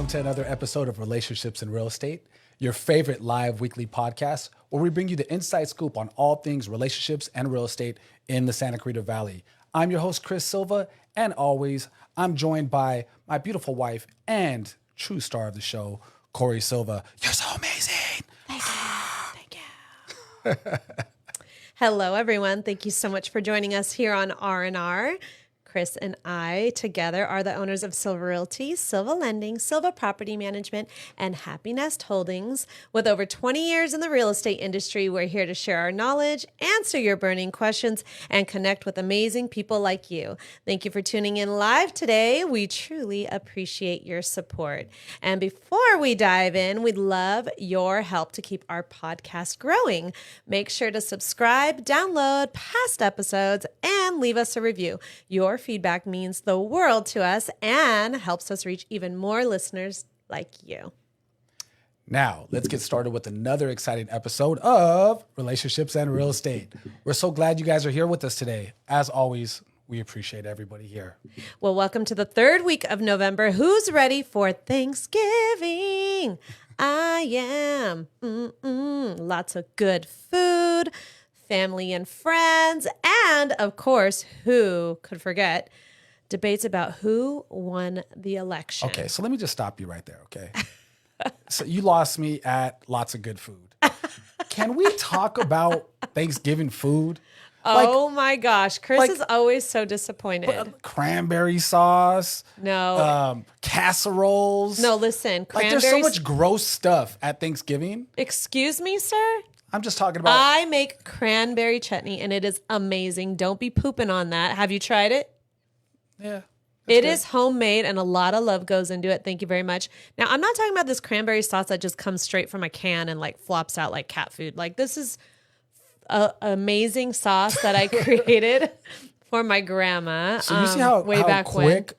welcome to another episode of Relationships in Real Estate, your favorite live weekly podcast where we bring you the inside scoop on all things relationships and real estate in the Santa Clarita Valley. I'm your host, Chris Silva, and always, I'm joined by my beautiful wife and true star of the show, Cori Silva. You're so amazing. Thank you. Thank you. Hello, everyone. Thank you so much for joining us here on R&R. Chris and I together are the owners of Silva Realty, Silva Lending, Silva Property Management, and Happy Nest Holdings. With over 20 years in the real estate industry, we're here to share our knowledge, answer your burning questions, and connect with amazing people like you. Thank you for tuning in live today. We truly appreciate your support. And before we dive in, we'd love your help to keep our podcast growing. Make sure to subscribe, download past episodes, and leave us a review. Your feedback means the world to us and helps us reach even more listeners like you. Now, let's get started with another exciting episode of Relationships and Real Estate. We're so glad you guys are here with us today. As always, we appreciate everybody here. Well, welcome to the third week of November. Who's ready for Thanksgiving? I am. Lots of good food, family and friends, and of course, who could forget, debates about who won the election. Okay, so let me just stop you right there, okay? So you lost me at lots of good food. Can we talk about Thanksgiving food? Oh my gosh, Chris is always so disappointed. Cranberry sauce. No. Casseroles. No, listen. There's so much gross stuff at Thanksgiving. Excuse me, sir? I'm just talking about. I make cranberry chutney and it is amazing. Don't be pooping on that. Have you tried it? Yeah. It is homemade and a lot of love goes into it. Thank you very much. Now, I'm not talking about this cranberry sauce that just comes straight from a can and like flops out like cat food. Like this is an amazing sauce that I created for my grandma. So you see how quick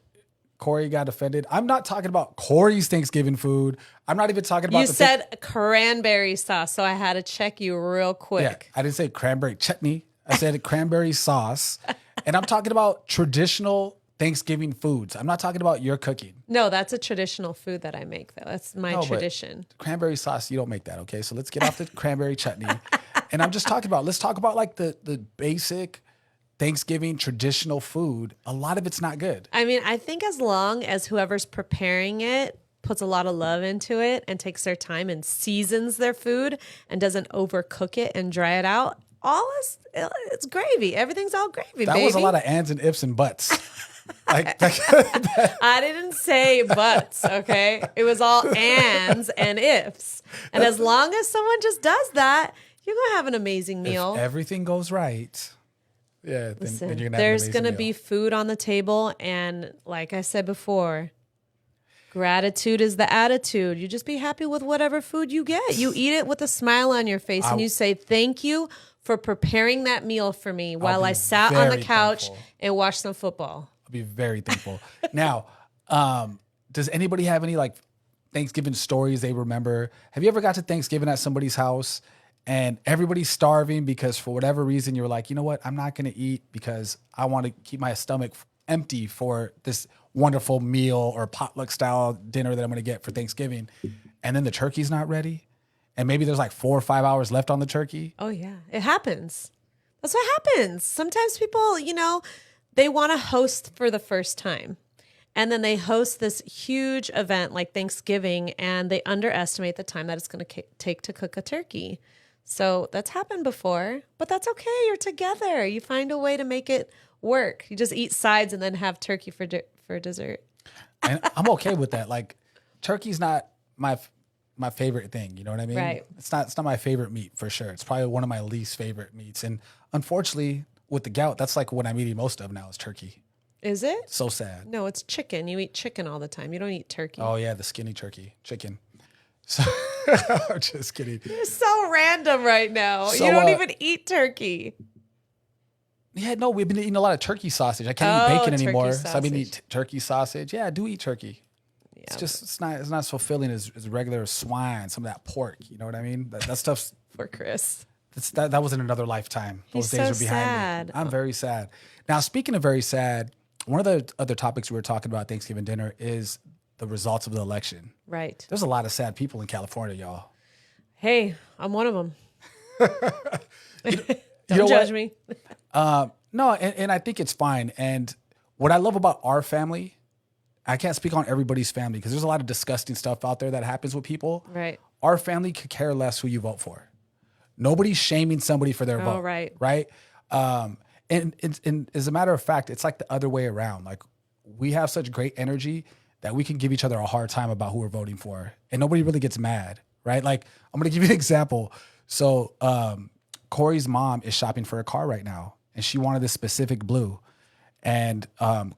Cori got offended? I'm not talking about Cori's Thanksgiving food. I'm not even talking about. You said cranberry sauce, so I had to check you real quick. Yeah, I didn't say cranberry chutney. I said cranberry sauce. And I'm talking about traditional Thanksgiving foods. I'm not talking about your cooking. No, that's a traditional food that I make, though. That's my tradition. Cranberry sauce, you don't make that, okay? So let's get off the cranberry chutney. And I'm just talking about, let's talk about like the basic Thanksgiving traditional food. A lot of it's not good. I mean, I think as long as whoever's preparing it puts a lot of love into it and takes their time and seasons their food and doesn't overcook it and dry it out, it's gravy. Everything's all gravy, that baby. Was a lot of ands and ifs and buts. I didn't say buts, okay? It was all ands and ifs. And as long as someone just does that, you're going to have an amazing meal. If everything goes right, then you're going to have an amazing there's going to meal. be food on the table. And like I said before, gratitude is the attitude. You just be happy with whatever food you get. You eat it with a smile on your face and you say, thank you for preparing that meal for me while I sat on the couch and watched some football. I'll be very thankful. Now, does anybody have any like Thanksgiving stories they remember? Have you ever got to Thanksgiving at somebody's house and everybody's starving because for whatever reason you're like, you know what, I'm not going to eat because I want to keep my stomach empty for this wonderful meal or potluck style dinner that I'm going to get for Thanksgiving. And then the turkey's not ready. And maybe there's like 4 or 5 hours left on the turkey. Oh, yeah. It happens. That's what happens. Sometimes people, they want to host for the first time. And then they host this huge event like Thanksgiving and they underestimate the time that it's going to take to cook a turkey. So that's happened before, but that's okay. You're together. You find a way to make it work. You just eat sides and then have turkey for dessert. And I'm okay with that. Like turkey's not my favorite thing, you know what I mean? Right. It's not my favorite meat for sure. It's probably one of my least favorite meats. And unfortunately, with the gout, that's like what I'm eating most of now is turkey. Is it? So sad. No, it's chicken. You eat chicken all the time. You don't eat turkey. Oh yeah, the skinny turkey, chicken. So I'm just kidding. You're so random right now. So, you don't even eat turkey. Yeah, no, we've been eating a lot of turkey sausage. I can't eat bacon anymore, sausage. so I've been eating turkey sausage. Yeah, I do eat turkey. Yeah, It's not as fulfilling as regular swine. Some of that pork, you know what I mean? That stuff's for Chris. That was in another lifetime. Those He's days so are behind sad. me. I'm very sad. Now, speaking of very sad, one of the other topics we were talking about at Thanksgiving dinner is the results of the election. Right. There's a lot of sad people in California, y'all. Hey, I'm one of them. You know judge what? me. No, and I think it's fine. And what I love about our family, I can't speak on everybody's family because there's a lot of disgusting stuff out there that happens with people. Right. Our family could care less who you vote for. Nobody's shaming somebody for their vote. Right. Right. And as a matter of fact, it's like the other way around. Like we have such great energy that we can give each other a hard time about who we're voting for. And nobody really gets mad. Right. Like I'm going to give you an example. So Cori's mom is shopping for a car right now and she wanted this specific blue. And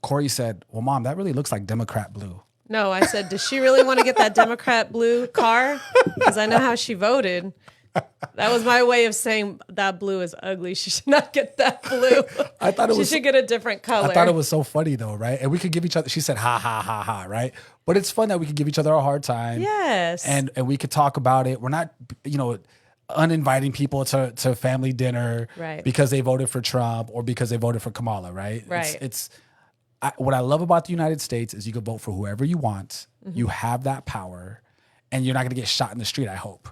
Cori said, well, Mom, that really looks like Democrat blue. No, I said, does she really want to get that Democrat blue car? Because I know how she voted. That was my way of saying that blue is ugly. She should not get that blue. I thought she should get a different color. I thought it was so funny though, right? And we could give each other, she said, ha, ha, ha, ha, right? But it's fun that we could give each other a hard time. Yes. And we could talk about it. We're not, uninviting people to family dinner right. because they voted for Trump or because they voted for Kamala, right? Right. What I love about the United States is you can vote for whoever you want. Mm-hmm. You have that power and you're not going to get shot in the street, I hope.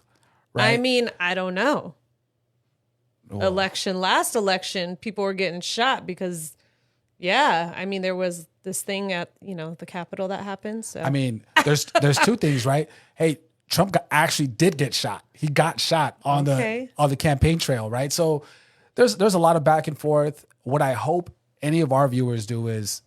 Right? I mean, I don't know. Whoa. Last election, people were getting shot because, there was this thing at, the Capitol that happened. So. I mean, there's two things, right? Hey, Trump actually did get shot. He got shot on the campaign trail, right? So there's a lot of back and forth. What I hope any of our viewers do is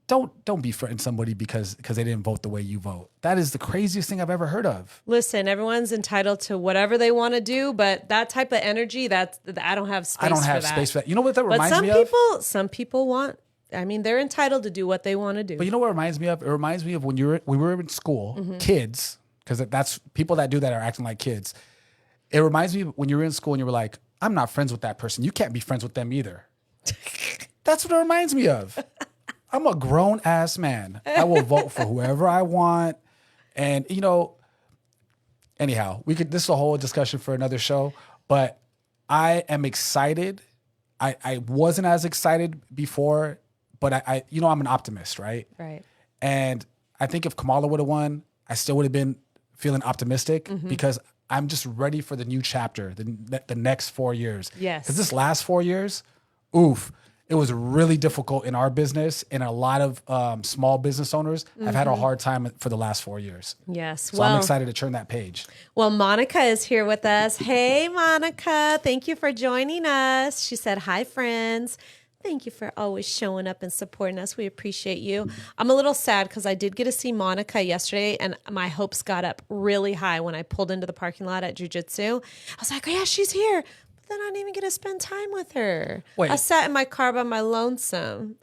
don't befriend somebody because they didn't vote the way you vote. That is the craziest thing I've ever heard of. Listen, everyone's entitled to whatever they want to do, but that type of energy, I don't have space for that. I don't have space for that. You know what that reminds me of? But some people want. They're entitled to do what they want to do. But you know what it reminds me of? It reminds me of when we were in school, mm-hmm. kids, because that's people that do that are acting like kids. It reminds me of when you were in school and you were like, I'm not friends with that person. You can't be friends with them either. That's what it reminds me of. I'm a grown ass man. I will vote for whoever I want. And, anyhow, this is a whole discussion for another show, but I am excited. I wasn't as excited before. But I'm an optimist, right? Right. And I think if Kamala would have won, I still would have been feeling optimistic mm-hmm. because I'm just ready for the new chapter, the next 4 years. Yes. Because this last 4 years, it was really difficult in our business, and a lot of small business owners mm-hmm. have had a hard time for the last 4 years. Yes. So I'm excited to turn that page. Well, Monica is here with us. Hey, Monica. Thank you for joining us. She said, hi, friends. Thank you for always showing up and supporting us. We appreciate you. I'm a little sad because I did get to see Monica yesterday and my hopes got up really high when I pulled into the parking lot at Jiu-Jitsu. I was like, yeah, she's here. But then I didn't even get to spend time with her. Wait. I sat in my car by my lonesome.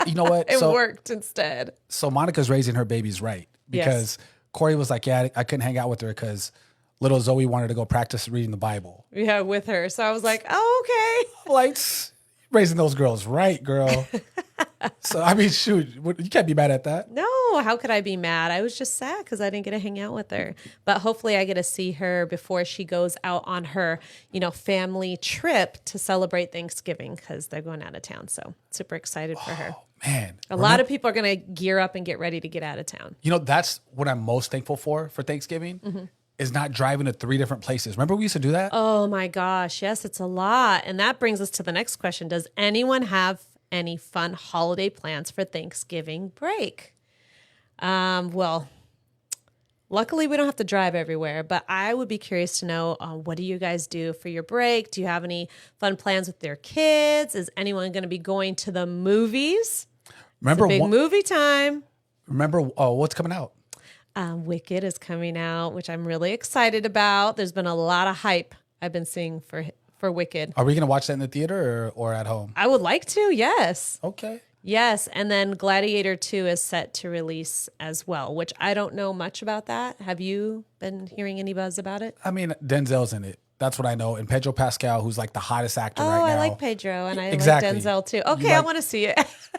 You know what? It worked instead. So Monica's raising her babiys right. Because Cori was like, yeah, I couldn't hang out with her because little Zoe wanted to go practice reading the Bible. Yeah, with her. So I was like, oh, okay. Like, raising those girls right, girl. So, shoot, you can't be mad at that. No, how could I be mad? I was just sad because I didn't get to hang out with her. But hopefully I get to see her before she goes out on her, family trip to celebrate Thanksgiving because they're going out of town. So super excited for her. Man. A lot of people are going to gear up and get ready to get out of town. That's what I'm most thankful for Thanksgiving. Mm-hmm. Is not driving to 3 different places. Remember we used to do that? Oh my gosh. Yes, it's a lot. And that brings us to the next question. Does anyone have any fun holiday plans for Thanksgiving break? Well, luckily we don't have to drive everywhere, but I would be curious to know, what do you guys do for your break? Do you have any fun plans with their kids? Is anyone going to be going to the movies? Remember, it's a big movie time. Remember, what's coming out? Wicked is coming out, which I'm really excited about. There's been a lot of hype I've been seeing for Wicked. Are we going to watch that in the theater or at home? I would like to, yes. Okay. Yes, and then Gladiator 2 is set to release as well, which I don't know much about that. Have you been hearing any buzz about it? Denzel's in it. That's what I know. And Pedro Pascal, who's like the hottest actor right now. Oh, I like Pedro and I like Denzel too. Okay, I want to see it.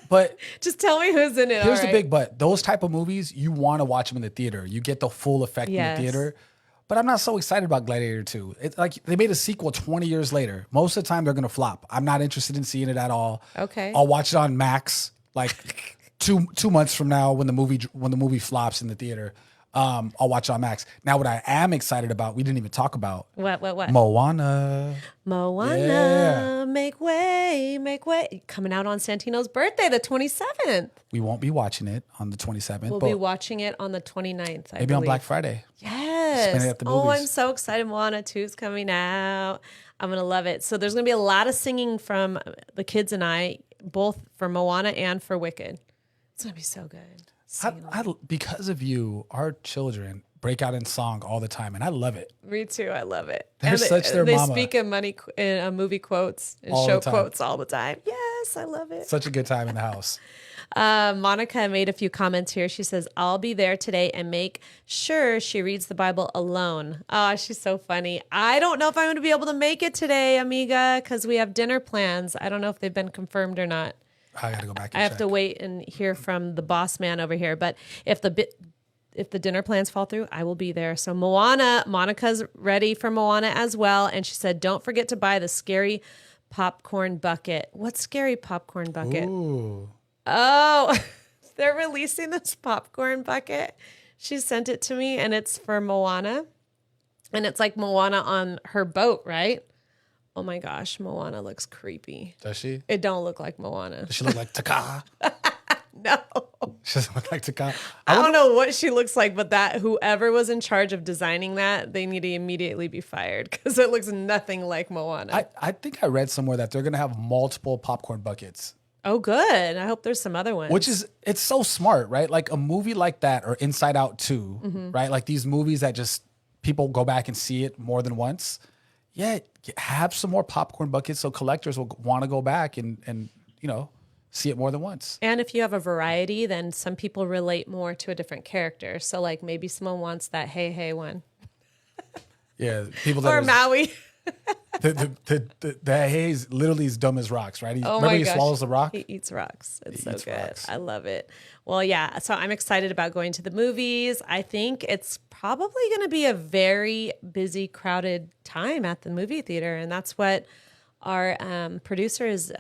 But just tell me who's in it. Here's the big but. Those type of movies, you want to watch them in the theater. You get the full effect in the theater. But I'm not so excited about Gladiator 2. It's like they made a sequel 20 years later. Most of the time, they're going to flop. I'm not interested in seeing it at all. Okay. I'll watch it on Max like 2 months from now when the movie flops in the theater. I'll watch it on Max. Now, what I am excited about, we didn't even talk about. What? Moana. Yeah. Make way. Coming out on Santino's birthday, the 27th. We won't be watching it on the 27th. We'll be watching it on the 29th, I maybe believe. on Black Friday. Yes. Spend it at the Oh, movies. I'm so excited. Moana 2 is coming out. I'm going to love it. So there's going to be a lot of singing from the kids and I, both for Moana and for Wicked. It's going to be so good. Because of you, our children break out in song all the time, and I love it. Me too. I love it. They're such their they mama. They speak in movie quotes and All show the time. quotes all the time. Yes, I love it. Such a good time in the house. Monica made a few comments here. She says, I'll be there today and make sure she reads the Bible alone. Oh, she's so funny. I don't know if I'm going to be able to make it today, amiga, because we have dinner plans. I don't know if they've been confirmed or not. I got to go back and I have to wait and hear from the boss man over here. But if the dinner plans fall through, I will be there. So Monica's ready for Moana as well. And she said, don't forget to buy the scary popcorn bucket. What scary popcorn bucket? Ooh. Oh, they're releasing this popcorn bucket. She sent it to me, and it's for Moana. And it's like Moana on her boat, right? Oh my gosh, Moana looks creepy. Does she? It don't look like Moana. Does she look like Taka? No. She doesn't look like Taka. I don't know what she looks like, but that whoever was in charge of designing that, they need to immediately be fired because it looks nothing like Moana. I think I read somewhere that they're going to have multiple popcorn buckets. Oh, good. I hope there's some other ones. Which is, it's so smart, right? Like a movie like that or Inside Out 2, right? Like these movies that just people go back and see it more than once. Yeah, have some more popcorn buckets so collectors will want to go back and see it more than once. And if you have a variety, then some people relate more to a different character. So like maybe someone wants that hey one. Yeah, people that Or Maui. the Hayes literally is dumb as rocks, right? Oh remember my he gosh. swallows the rock? He eats rocks. It's so eats good. rocks. I love it. Well, yeah. So I'm excited about going to the movies. I think it's probably going to be a very busy, crowded time at the movie theater. And that's what our producer is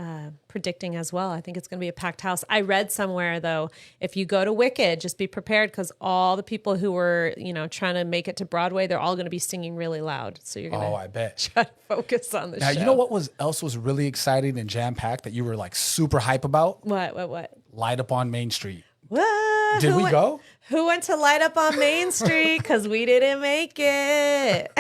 predicting as well. I think it's going to be a packed house. I read somewhere, though, if you go to Wicked, just be prepared because all the people who were, trying to make it to Broadway, they're all going to be singing really loud. So you're going to I bet. try to focus on the show. Now, you know what else was really exciting and jam-packed that you were like super hype about? What? Light Up on Main Street. What? Did we go? Who went to Light Up on Main Street? Because we didn't make it.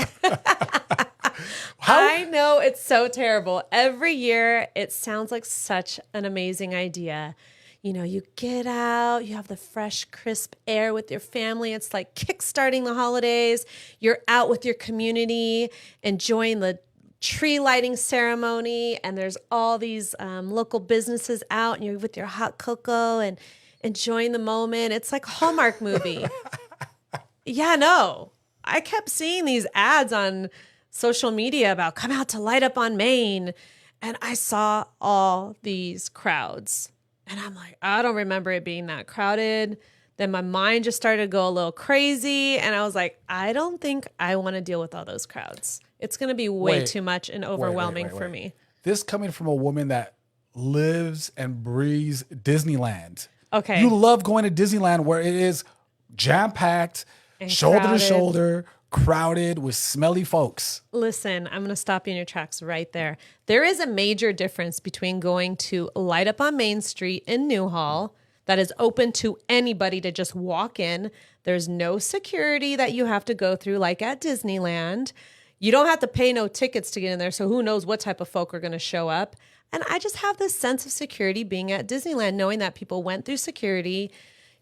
I know it's so terrible. Every year, it sounds like such an amazing idea. You get out, you have the fresh, crisp air with your family. It's like kickstarting the holidays. You're out with your community, enjoying the tree lighting ceremony, and there's all these local businesses out, and you're with your hot cocoa and enjoying the moment. It's like a Hallmark movie. Yeah, no. I kept seeing these ads on social media about come out to Light Up on Main, and I saw all these crowds. And I'm like, I don't remember it being that crowded. Then my mind just started to go a little crazy, and I was like, I don't think I want to deal with all those crowds. It's going to be way too much and overwhelming for me. This coming from a woman that lives and breathes Disneyland. Okay. You love going to Disneyland where it is jam-packed, shoulder to shoulder, crowded with smelly folks. Listen, I'm going to stop you in your tracks right there. There is a major difference between going to Light Up on Main Street in Newhall that is open to anybody to just walk in. There's no security that you have to go through like at Disneyland. You don't have to pay no tickets to get in there, so who knows what type of folk are going to show up. And I just have this sense of security being at Disneyland, knowing that people went through security.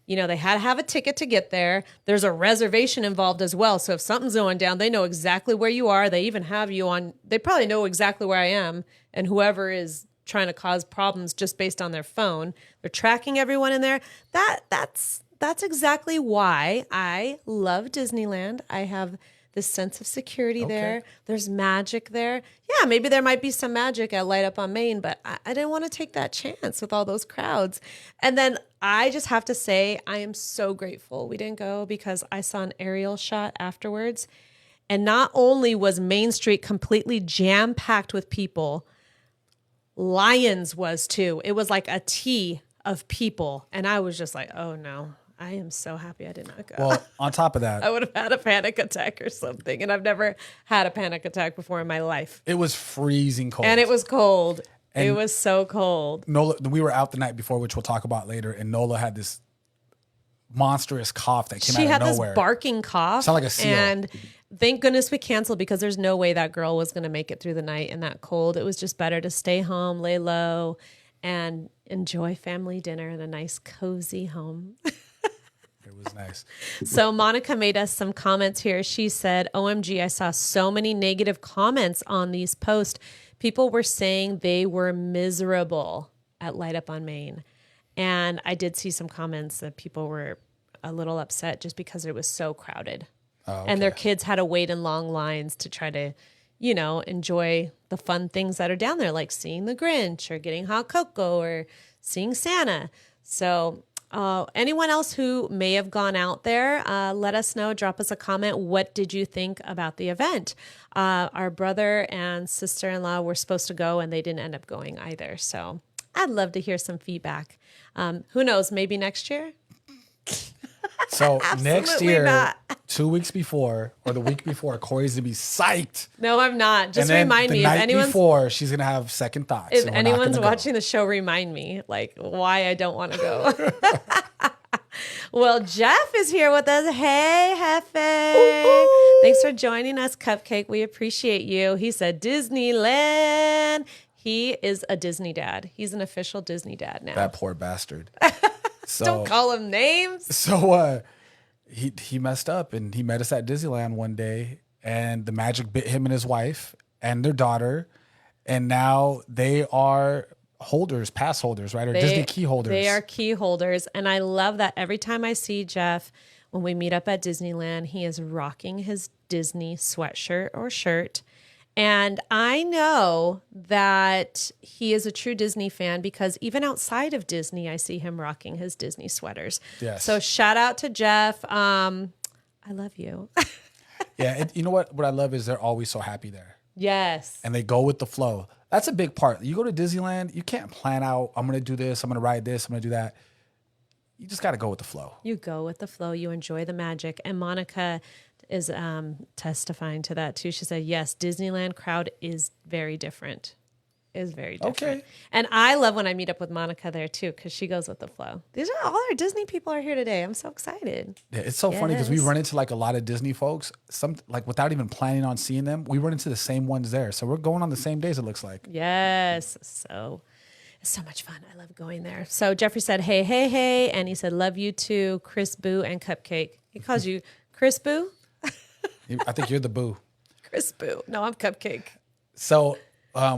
They had to have a ticket to get there. There's a reservation involved as well. So if something's going down, they know exactly where you are. They even have you on, they probably know exactly where I am and whoever is trying to cause problems just based on their phone. They're tracking everyone in there. That's exactly why I love Disneyland. I have this sense of security there. There's magic there. Yeah, maybe there might be some magic at Light Up on Main, but I didn't want to take that chance with all those crowds. And then I just have to say, I am so grateful we didn't go because I saw an aerial shot afterwards. And not only was Main Street completely jam-packed with people, Lions was too. It was like a T of people. And I was just like, oh no, I am so happy I did not go. Well, on top of that, I would have had a panic attack or something. And I've never had a panic attack before in my life. it was freezing cold. And it was cold. And it was so cold. Nola, we were out the night before, which we'll talk about later, and Nola had this monstrous cough that came She out had of nowhere. this barking cough. Sound like a seal. And thank goodness we canceled because there's no way that girl was going to make it through the night in that cold. It was just better to stay home, lay low, and enjoy family dinner in a nice, cozy home. It was nice. So Monica made us some comments here. She said, OMG, I saw so many negative comments on these posts. People were saying they were miserable at Light Up on Main. And I did see some comments that people were a little upset just because it was so crowded. Oh, okay. And their kids had to wait in long lines to try to, you know, enjoy the fun things that are down there, like seeing the Grinch or getting hot cocoa or seeing Santa. So anyone else who may have gone out there, let us know. Drop us a comment. What did you think about the event? Our brother and sister-in-law were supposed to go, and they didn't end up going either. So I'd love to hear some feedback. Who knows? Maybe next year? So next Absolutely year, not. 2 weeks before, or the week before, Corey's going to be psyched. No, I'm not. Just And then remind the me. night before, she's going to have second thoughts. If and we're not anyone's gonna go. watching the show, remind me, like, why I don't want to go. Well, Jeff is here with us. Hey, Hefe. Ooh. Thanks for joining us, Cupcake. We appreciate you. He said Disneyland. He is a Disney dad. He's an official Disney dad now. That poor bastard. So, Don't call him names. So he messed up, and he met us at Disneyland one day, and the magic bit him and his wife and their daughter, and now they are holders, pass holders, right? Or Disney key holders. They are key holders. And I love that every time I see Jeff, when we meet up at Disneyland, he is rocking his Disney sweatshirt or shirt. And I know that he is a true Disney fan because even outside of Disney, I see him rocking his Disney sweaters. Yes. So shout out to Jeff. I love you. Yeah. And you know what I love is they're always so happy there. Yes. And they go with the flow. That's a big part. You go to Disneyland, you can't plan out, I'm going to do this, I'm going to ride this, I'm going to do that. You just got to go with the flow. You go with the flow. You enjoy the magic. And Monica is testifying to that too. She said, yes, Disneyland crowd is very different. Is very different. Okay. And I love when I meet up with Monica there too, because she goes with the flow. These are all our Disney people are here today. I'm so excited. Yeah, it's so funny because we Yes. run into like a lot of Disney folks, some like without even planning on seeing them. We run into the same ones there. So we're going on the same days, it looks like. Yes. So it's so much fun. I love going there. So Jeffrey said, hey, hey, hey. And he said, love you too, Chris Boo and Cupcake. He calls you Chris Boo? I think you're the boo. Chris Boo. No, I'm Cupcake. So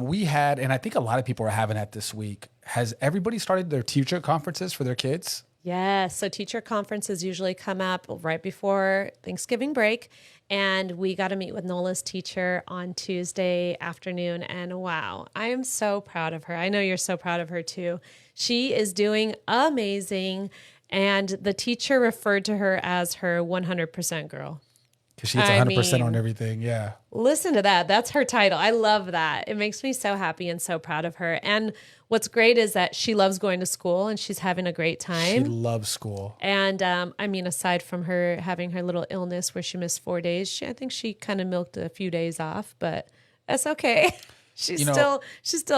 we had, and I think a lot of people are having that this week. Has everybody started their teacher conferences for their kids? Yes. So teacher conferences usually come up right before Thanksgiving break. And we got to meet with Nola's teacher on Tuesday afternoon. And wow, I am so proud of her. I know you're so proud of her too. She is doing amazing. And the teacher referred to her as her 100% girl. Because she hits 100% on everything. Yeah. Listen to that. That's her title. I love that. It makes me so happy and so proud of her. And what's great is that she loves going to school and she's having a great She time. loves school. And I mean, aside from her having her little illness where she missed 4 days, I think she kind of milked a few days off, but that's okay. She's still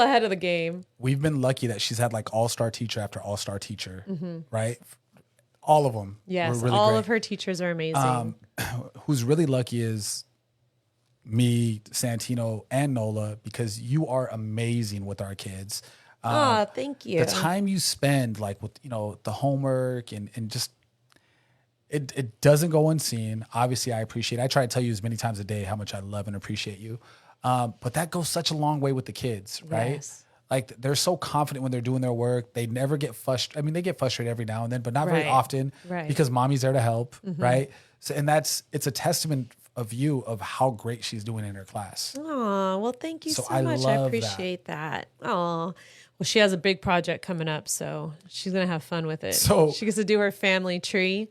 ahead of the game. We've been lucky that she's had like all-star teacher after all-star teacher, right? All of them. Yes, were really all great. of her teachers are amazing. Who's really lucky is me, Santino, and Nola, because you are amazing with our kids. Oh, thank you. The time you spend like with, the homework and just, it doesn't go unseen. Obviously I appreciate it. I try to tell you as many times a day how much I love and appreciate you. But that goes such a long way with the kids, right? Yes. Like they're so confident when they're doing their work. They never get frustrated. I mean, they get frustrated every now and then, but not very Right. often Right. because mommy's there to help, right? So, and it's a testament of you of how great she's doing in her class. Oh, well, thank you so I much. I love appreciate that. Oh, well, she has a big project coming up, so she's going to have fun with it. So- she gets to do her family tree.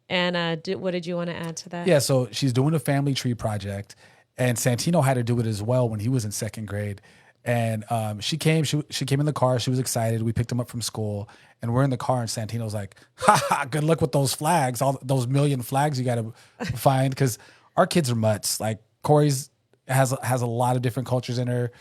And what did you want to add to that? Yeah, so she's doing a family tree project, and Santino had to do it as well when he was in second grade. And she came in the car. She was excited. We picked him up from school, and we're in the car. And Santino's like, "Ha ha! Good luck with those flags. All those million flags you got to find." Because our kids are mutts. Like Cori's has a lot of different cultures in her.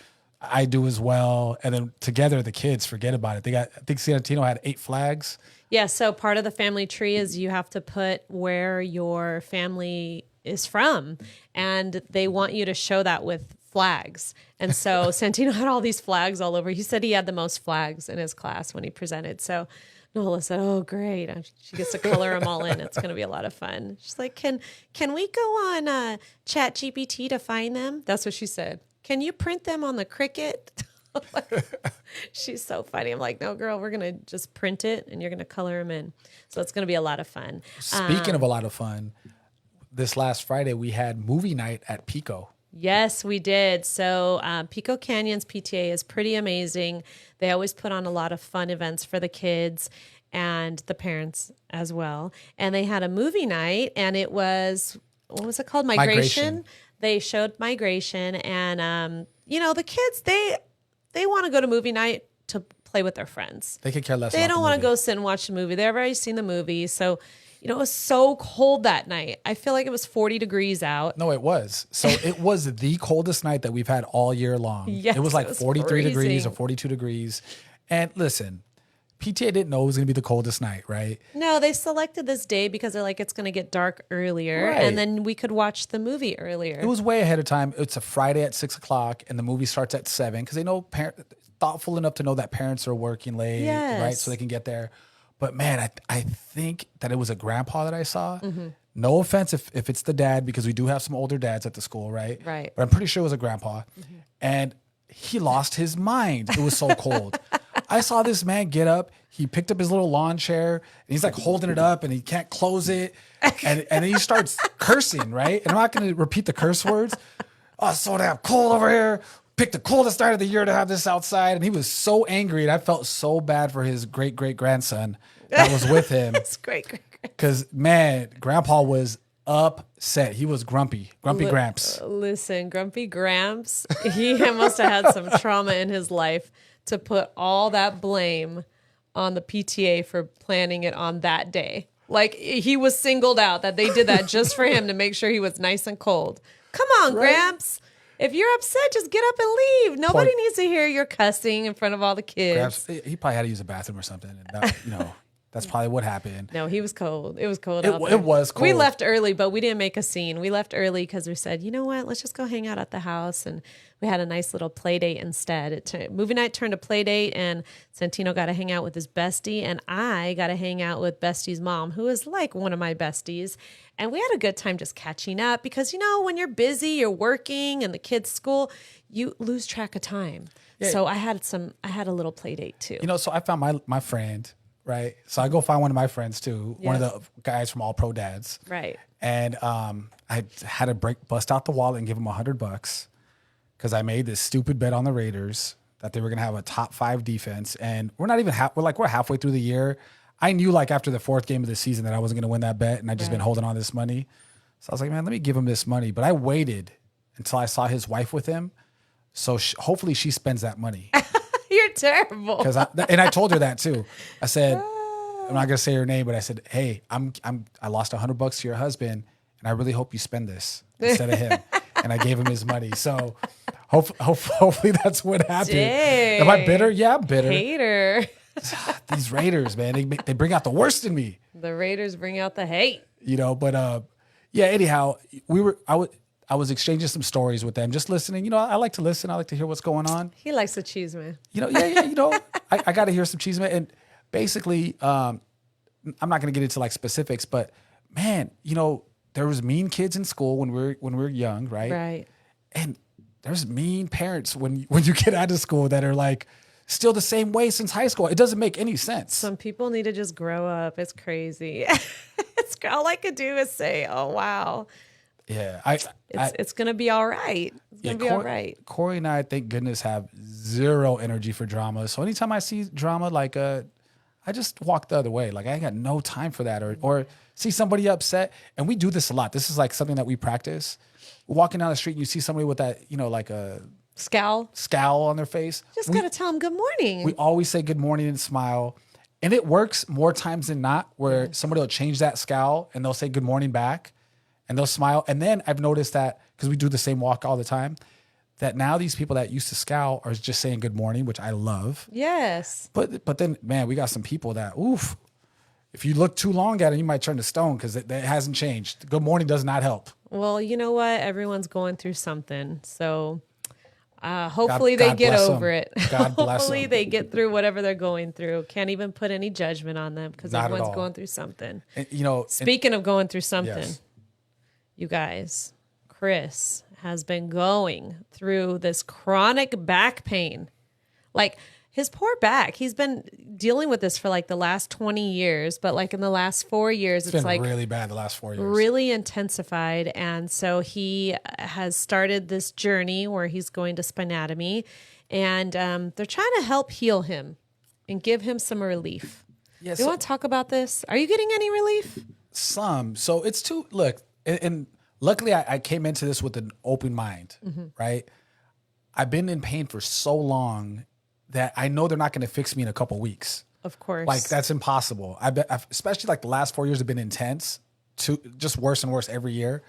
I do as well. And then together, the kids forget about it. I think Santino had 8 flags. Yeah. So part of the family tree is you have to put where your family is from, and they want you to show that with flags. And so Santino had all these flags all over. He said he had the most flags in his class when he presented. So Nola said, "Oh, great. She gets to color them all in. It's going to be a lot of fun." She's like, can we go on Chat GPT to find them? That's what she said. Can you print them on the Cricut? She's so funny. I'm like, "No, girl, we're going to just print it and you're going to color them in." So it's going to be a lot of fun. Speaking of a lot of fun, this last Friday, we had movie night at Pico. Yes, we did. So Pico Canyons PTA is pretty amazing. They always put on a lot of fun events for the kids and the parents as well. And they had a movie night, and it was, what was it called? Migration. They showed Migration, and the kids, they want to go to movie night to play with their friends. They could care less. They don't want to go sit and watch the movie. They've already seen the movie. So it was so cold that night. I feel like it was 40 degrees out. No, it was. So it was the coldest night that we've had all year long. Yes, it was like 43 freezing. degrees or 42 degrees. And listen, PTA didn't know it was going to be the coldest night, right? No, they selected this day because they're like, it's going to get dark earlier. Right. And then we could watch the movie earlier. It was way ahead of time. It's a Friday at 6 o'clock, and the movie starts at 7 because they know thoughtful enough to know that parents are working late, Yes. right? So they can get there. But man, I think that it was a grandpa that I saw. Mm-hmm. No offense if it's the dad, because we do have some older dads at the school, right? Right. But I'm pretty sure it was a grandpa. Mm-hmm. And he lost his mind. It was so cold. I saw this man get up. He picked up his little lawn chair, and he's like holding it up, and he can't close it. And then he starts cursing, right? And I'm not going to repeat the curse words. "Oh, it's so damn cold over here. Picked the coldest night of the year to have this outside." And he was so angry, and I felt so bad for his great-great-grandson that was with him. That's great. Because, man, Grandpa was upset. He was grumpy Gramps. Listen, Grumpy Gramps, he must have had some trauma in his life to put all that blame on the PTA for planning it on that day. Like, he was singled out, that they did that just for him to make sure he was nice and cold. Come on, right? Gramps. If you're upset, just get up and leave. Nobody needs to hear your cussing in front of all the kids. Gramps, he probably had to use a bathroom or something. And that, that's probably what happened. No, he was cold. It was cold out there. It was cold. We left early, but we didn't make a scene. We left early because we said, you know what? Let's just go hang out at the house. And we had a nice little play date instead. Movie night turned to play date, and Santino got to hang out with his bestie, and I got to hang out with Bestie's mom, who is like one of my besties. And we had a good time just catching up because, when you're busy, you're working, and the kids' school, you lose track of time. Yeah. So I had a little play date too. So I found my friend. Right. So I go find one of my friends too, one of the guys from All Pro Dads. Right. And I had to bust out the wallet and give him $100 because I made this stupid bet on the Raiders that they were going to have a top 5 defense. And we're not even we're halfway through the year. I knew after the 4th game of the season that I wasn't going to win that bet, and I just been holding on to this money. So I was like, man, let me give him this money. But I waited until I saw his wife with him. So hopefully she spends that money. You're terrible. And I told her that too. I said, I'm not gonna say her name, but I said, hey, I lost $100 to your husband, and I really hope you spend this instead of him. And I gave him his money. So hopefully that's what happened. Dang. Am I bitter? Yeah, I'm bitter. Hater. These Raiders, man, they bring out the worst in me. The Raiders bring out the hate. But yeah. Anyhow, I was exchanging some stories with them, just listening. I like to listen. I like to hear what's going on. He likes the cheese man. I got to hear some cheese man. And basically, I'm not going to get into specifics, but man, there was mean kids in school when we were young, right? Right. And there's mean parents when you get out of school that are still the same way since high school. It doesn't make any sense. Some people need to just grow up. It's crazy. All I could do is say, "Oh wow." Yeah, it's gonna be all right. It's gonna be all right. Cori and I, thank goodness, have zero energy for drama. So anytime I see drama, I just walk the other way. I ain't got no time for that, or see somebody upset. And we do this a lot. This is something that we practice. Walking down the street, and you see somebody with that, Scowl on their face. Just got to tell them good morning. We always say good morning and smile. And it works more times than not where somebody will change that scowl and they'll say good morning back and they'll smile. And then I've noticed that because we do the same walk all the time, that now these people that used to scowl are just saying good morning, which I love. Yes. But then, man, we got some people that, oof, if you look too long at it, you might turn to stone because it hasn't changed. Good morning does not help. Well, you know what? Everyone's going through something. So hopefully they get over it. God bless Hopefully them. they get through whatever they're going through. Can't even put any judgment on them because Not at everyone's all. going through something. And, Speaking of going through something, yes. you guys, Chris has been going through this chronic back pain. Like his poor back, he's been dealing with this for like the last 20 years, but like in the last 4 years, It's been like really bad the last 4 years. really intensified. And so he has started this journey where he's going to Spinatomy, and they're trying to help heal him and give him some relief. Yeah, Do you want to talk about this? Are you getting any relief? Some. So it's too, look, and luckily I came into this with an open mind, right? I've been in pain for so long that I know they're not going to fix me in a couple weeks. Of course. Like that's impossible. Especially like the last 4 years have been intense, just worse and worse every year,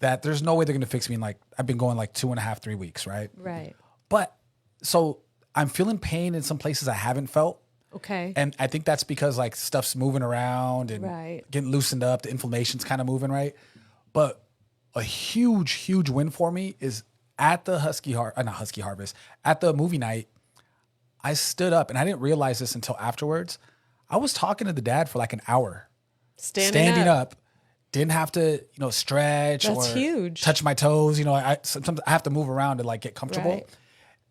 that there's no way they're going to fix me in like, I've been going like 2.5, 3 weeks, right? Right. But so I'm feeling pain in some places I haven't felt. Okay. And I think that's because like stuff's moving around and Right. getting loosened up. The inflammation's kind of moving, right? But a huge win for me is at the Harvest, at the movie night, I stood up and I didn't realize this until afterwards. I was talking to the dad for like an hour. Standing up. Didn't have to, stretch That's or huge. touch my toes. Sometimes I have to move around to like get comfortable. Right.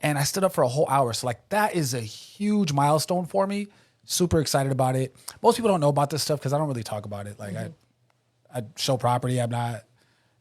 And I stood up for a whole hour. So like that is a huge milestone for me. Super excited about it. Most people don't know about this stuff because I don't really talk about it. Like I show property. I'm not,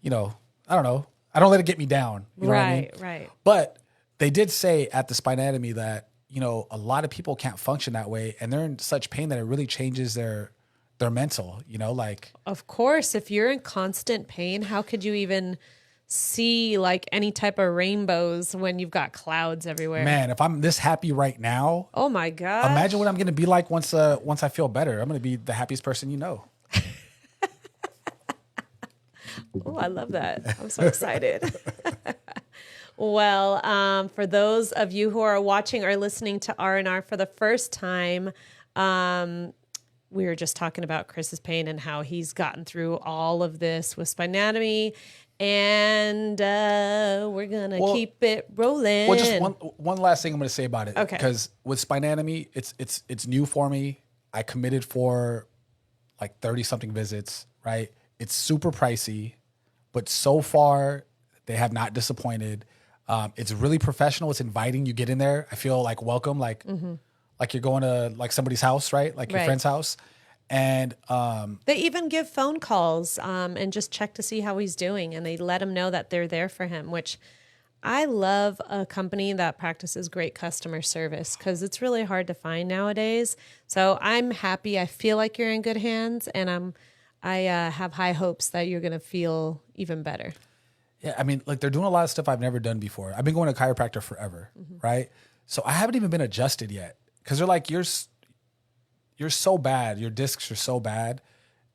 I don't know. I don't let it get me down. You know what I mean? Right. But they did say at the Spinatomy that, a lot of people can't function that way. And they're in such pain that it really changes their mental, like. Of course, if you're in constant pain, how could you even see like any type of rainbows when you've got clouds everywhere? Man, if I'm this happy right now, Oh my God. imagine what I'm going to be like once I feel better. I'm going to be the happiest person you know. Oh, I love that. I'm so excited. Well, for those of you who are watching or listening to R&R for the first time, we were just talking about Chris's pain and how he's gotten through all of this with Spinatomy, and we're gonna keep it rolling. Well, just one last thing I'm going to say about it. Okay. Because with Spinatomy, it's new for me. I committed for like 30 something visits, right? It's super pricey, but so far they have not disappointed. It's really professional. It's inviting. You get in there, I feel like welcome, like you're going to like somebody's house, right? Like your Right. friend's house. And They even give phone calls and just check to see how he's doing, and they let him know that they're there for him, which I love a company that practices great customer service because it's really hard to find nowadays. So I'm happy. I feel like you're in good hands, and I have high hopes that you're going to feel even better. yeah, I mean, like they're doing a lot of stuff I've never done before. I've been going to chiropractor forever, right? So I haven't even been adjusted yet because they're like, you're so bad. Your discs are so bad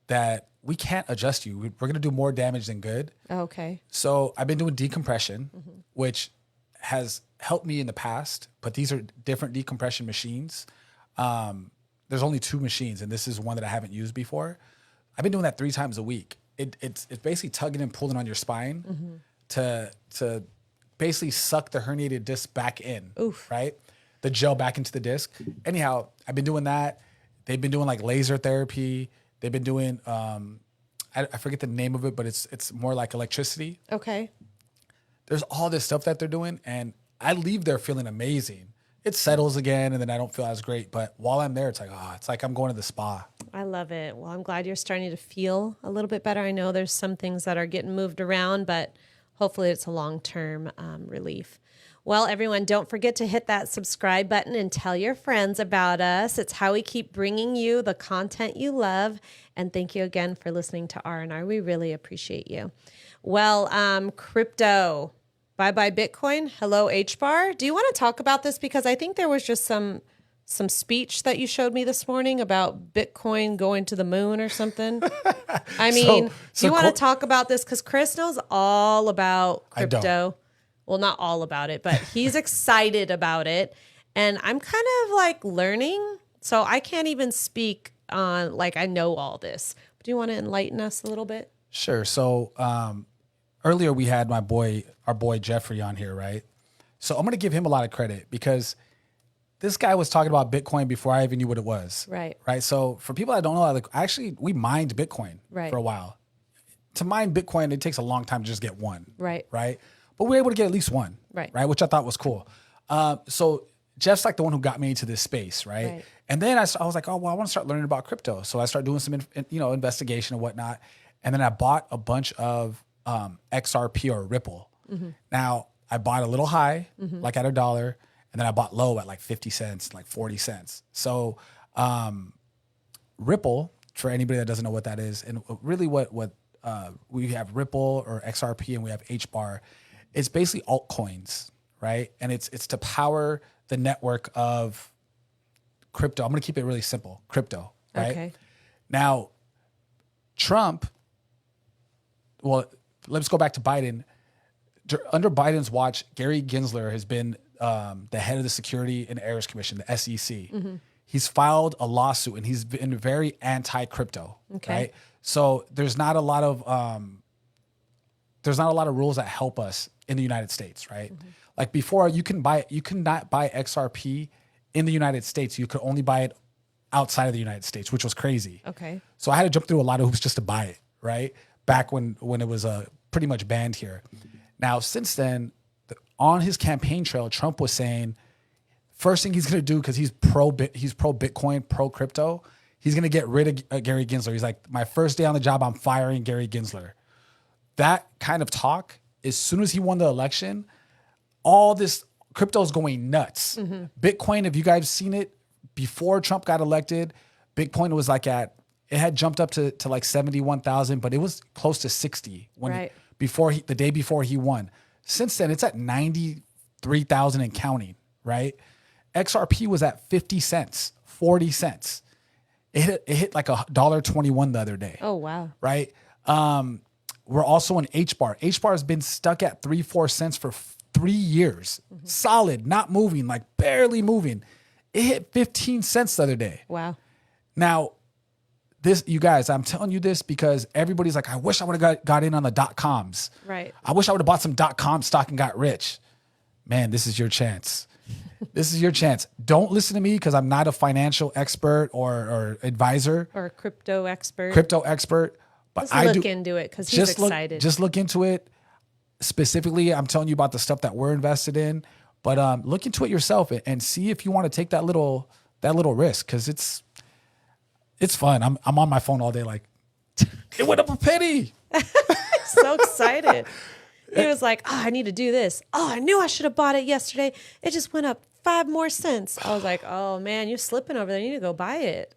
that we can't adjust you. We're going to do more damage than good. Okay. So I've been doing decompression, which has helped me in the past, but these are different decompression machines. There's only 2 machines, and this is one that I haven't used before. I've been doing that 3 times a week. It's basically tugging and pulling on your spine to basically suck the herniated disc back in, right? The gel back into the disc. Anyhow, I've been doing that. They've been doing like laser therapy. They've been doing, I forget the name of it, but it's more like electricity. Okay. There's all this stuff that they're doing, and I leave there feeling amazing. It settles again, and then I don't feel as great. But while I'm there, it's like I'm going to the spa. I love it. Well, I'm glad you're starting to feel a little bit better. I know there's some things that are getting moved around, but hopefully it's a long-term relief. Well, everyone, don't forget to hit that subscribe button and tell your friends about us. It's how we keep bringing you the content you love. And thank you again for listening to R&R. We really appreciate you. Well, crypto. Bye bye Bitcoin. Hello HBAR. Do you want to talk about this? Because I think there was just some speech that you showed me this morning about Bitcoin going to the moon or something. I mean, do you want to talk about this? Because Chris knows all about crypto. I don't. Well, not all about it, but he's excited about it. And I'm kind of like learning. So I can't even speak on like I know all this. Do you want to enlighten us a little bit? Sure. So earlier we had our boy Jeffrey on here, right? So I'm going to give him a lot of credit because this guy was talking about Bitcoin before I even knew what it was. Right. Right. So for people that don't know, like actually we mined Bitcoin for a while. To mine Bitcoin, it takes a long time to just get one. Right. Right. But we were able to get at least one. Right. Right. Which I thought was cool. So Jeff's like the one who got me into this space. Right. And then I was like, oh, well, I want to start learning about crypto. So I started doing some, investigation and whatnot. And then I bought a bunch of XRP or Ripple. Mm-hmm. Now I bought a little high, like at $1. And then I bought low at like 50 cents, like 40 cents. So Ripple, for anybody that doesn't know what that is, and really what we have Ripple or XRP and we have HBAR, it's basically altcoins, right? And it's to power the network of crypto. I'm going to keep it really simple, crypto, right? Okay. Now, Trump, well, let's go back to Biden. Under Biden's watch, Gary Gensler has been the head of the Security and Errors Commission, the SEC. Mm-hmm. He's filed a lawsuit and he's been very anti-crypto, right? So there's not a lot of rules that help us in the United States, right? Mm-hmm. Like before, you could not buy XRP in the United States. You could only buy it outside of the United States, which was crazy. Okay. So I had to jump through a lot of hoops just to buy it, right? Back when it was pretty much banned here. Now, since then, on his campaign trail, Trump was saying, first thing he's going to do, because he's pro Bitcoin, pro crypto, he's going to get rid of Gary Gensler. He's like, my first day on the job, I'm firing Gary Gensler. That kind of talk, as soon as he won the election, all this crypto is going nuts. Mm-hmm. Bitcoin, if you guys seen it, before Trump got elected, Bitcoin was like it had jumped up to like 71,000, but it was close to 60 when the day before he won. Since then, it's at 93,000 and counting, right? XRP was at 50 cents, 40 cents. It hit like $1.21 the other day. Oh, wow. Right? We're also in HBAR. HBAR has been stuck at 3-4 cents for 3 years. Mm-hmm. Solid, not moving, like barely moving. It hit 15 cents the other day. Wow. Now, you guys, I'm telling you this because everybody's like, I wish I would have got in on the .coms. Right. I wish I would have bought some .com stock and got rich. Man, this is your chance. This is your chance. Don't listen to me because I'm not a financial expert or advisor. Or a crypto expert. But Let's look into it because he's excited. Just look into it. Specifically, I'm telling you about the stuff that we're invested in. But look into it yourself and see if you want to take that little risk because it's fun. I'm on my phone all day like, it went up a penny. So excited. He was like, oh, I need to do this. Oh, I knew I should have bought it yesterday. It just went up 5 more cents. I was like, oh, man, you're slipping over there. You need to go buy it.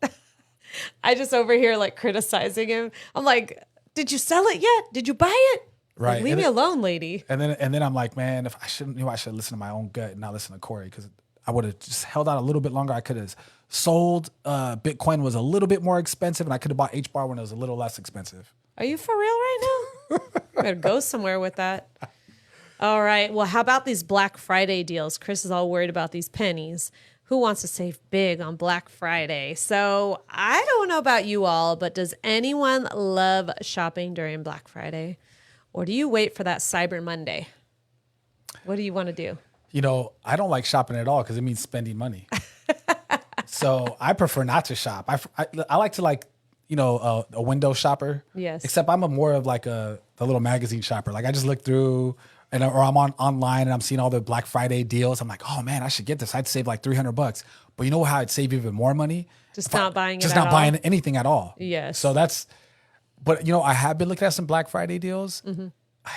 I just over here like criticizing him. I'm like, did you sell it yet? Did you buy it? Right. Like, leave me alone, lady. And then I'm like, man, if I should listen to my own gut and not listen to Cori because I would have just held out a little bit longer. I could have sold. Bitcoin was a little bit more expensive and I could have bought HBAR when it was a little less expensive. Are you for real right now? You better go somewhere with that. All right. Well, how about these Black Friday deals? Chris is all worried about these pennies. Who wants to save big on Black Friday? So I don't know about you all, but does anyone love shopping during Black Friday? Or do you wait for that Cyber Monday? What do you want to do? I don't like shopping at all because it means spending money. So I prefer not to shop. I like to a window shopper. Yes. Except I'm more of like the little magazine shopper. Like I just look through or I'm online and I'm seeing all the Black Friday deals. I'm like, oh man, I should get this. I'd save like $300. But you know how I'd save even more money? Just not buying anything at all. Yes. So but I have been looking at some Black Friday deals. Mm-hmm.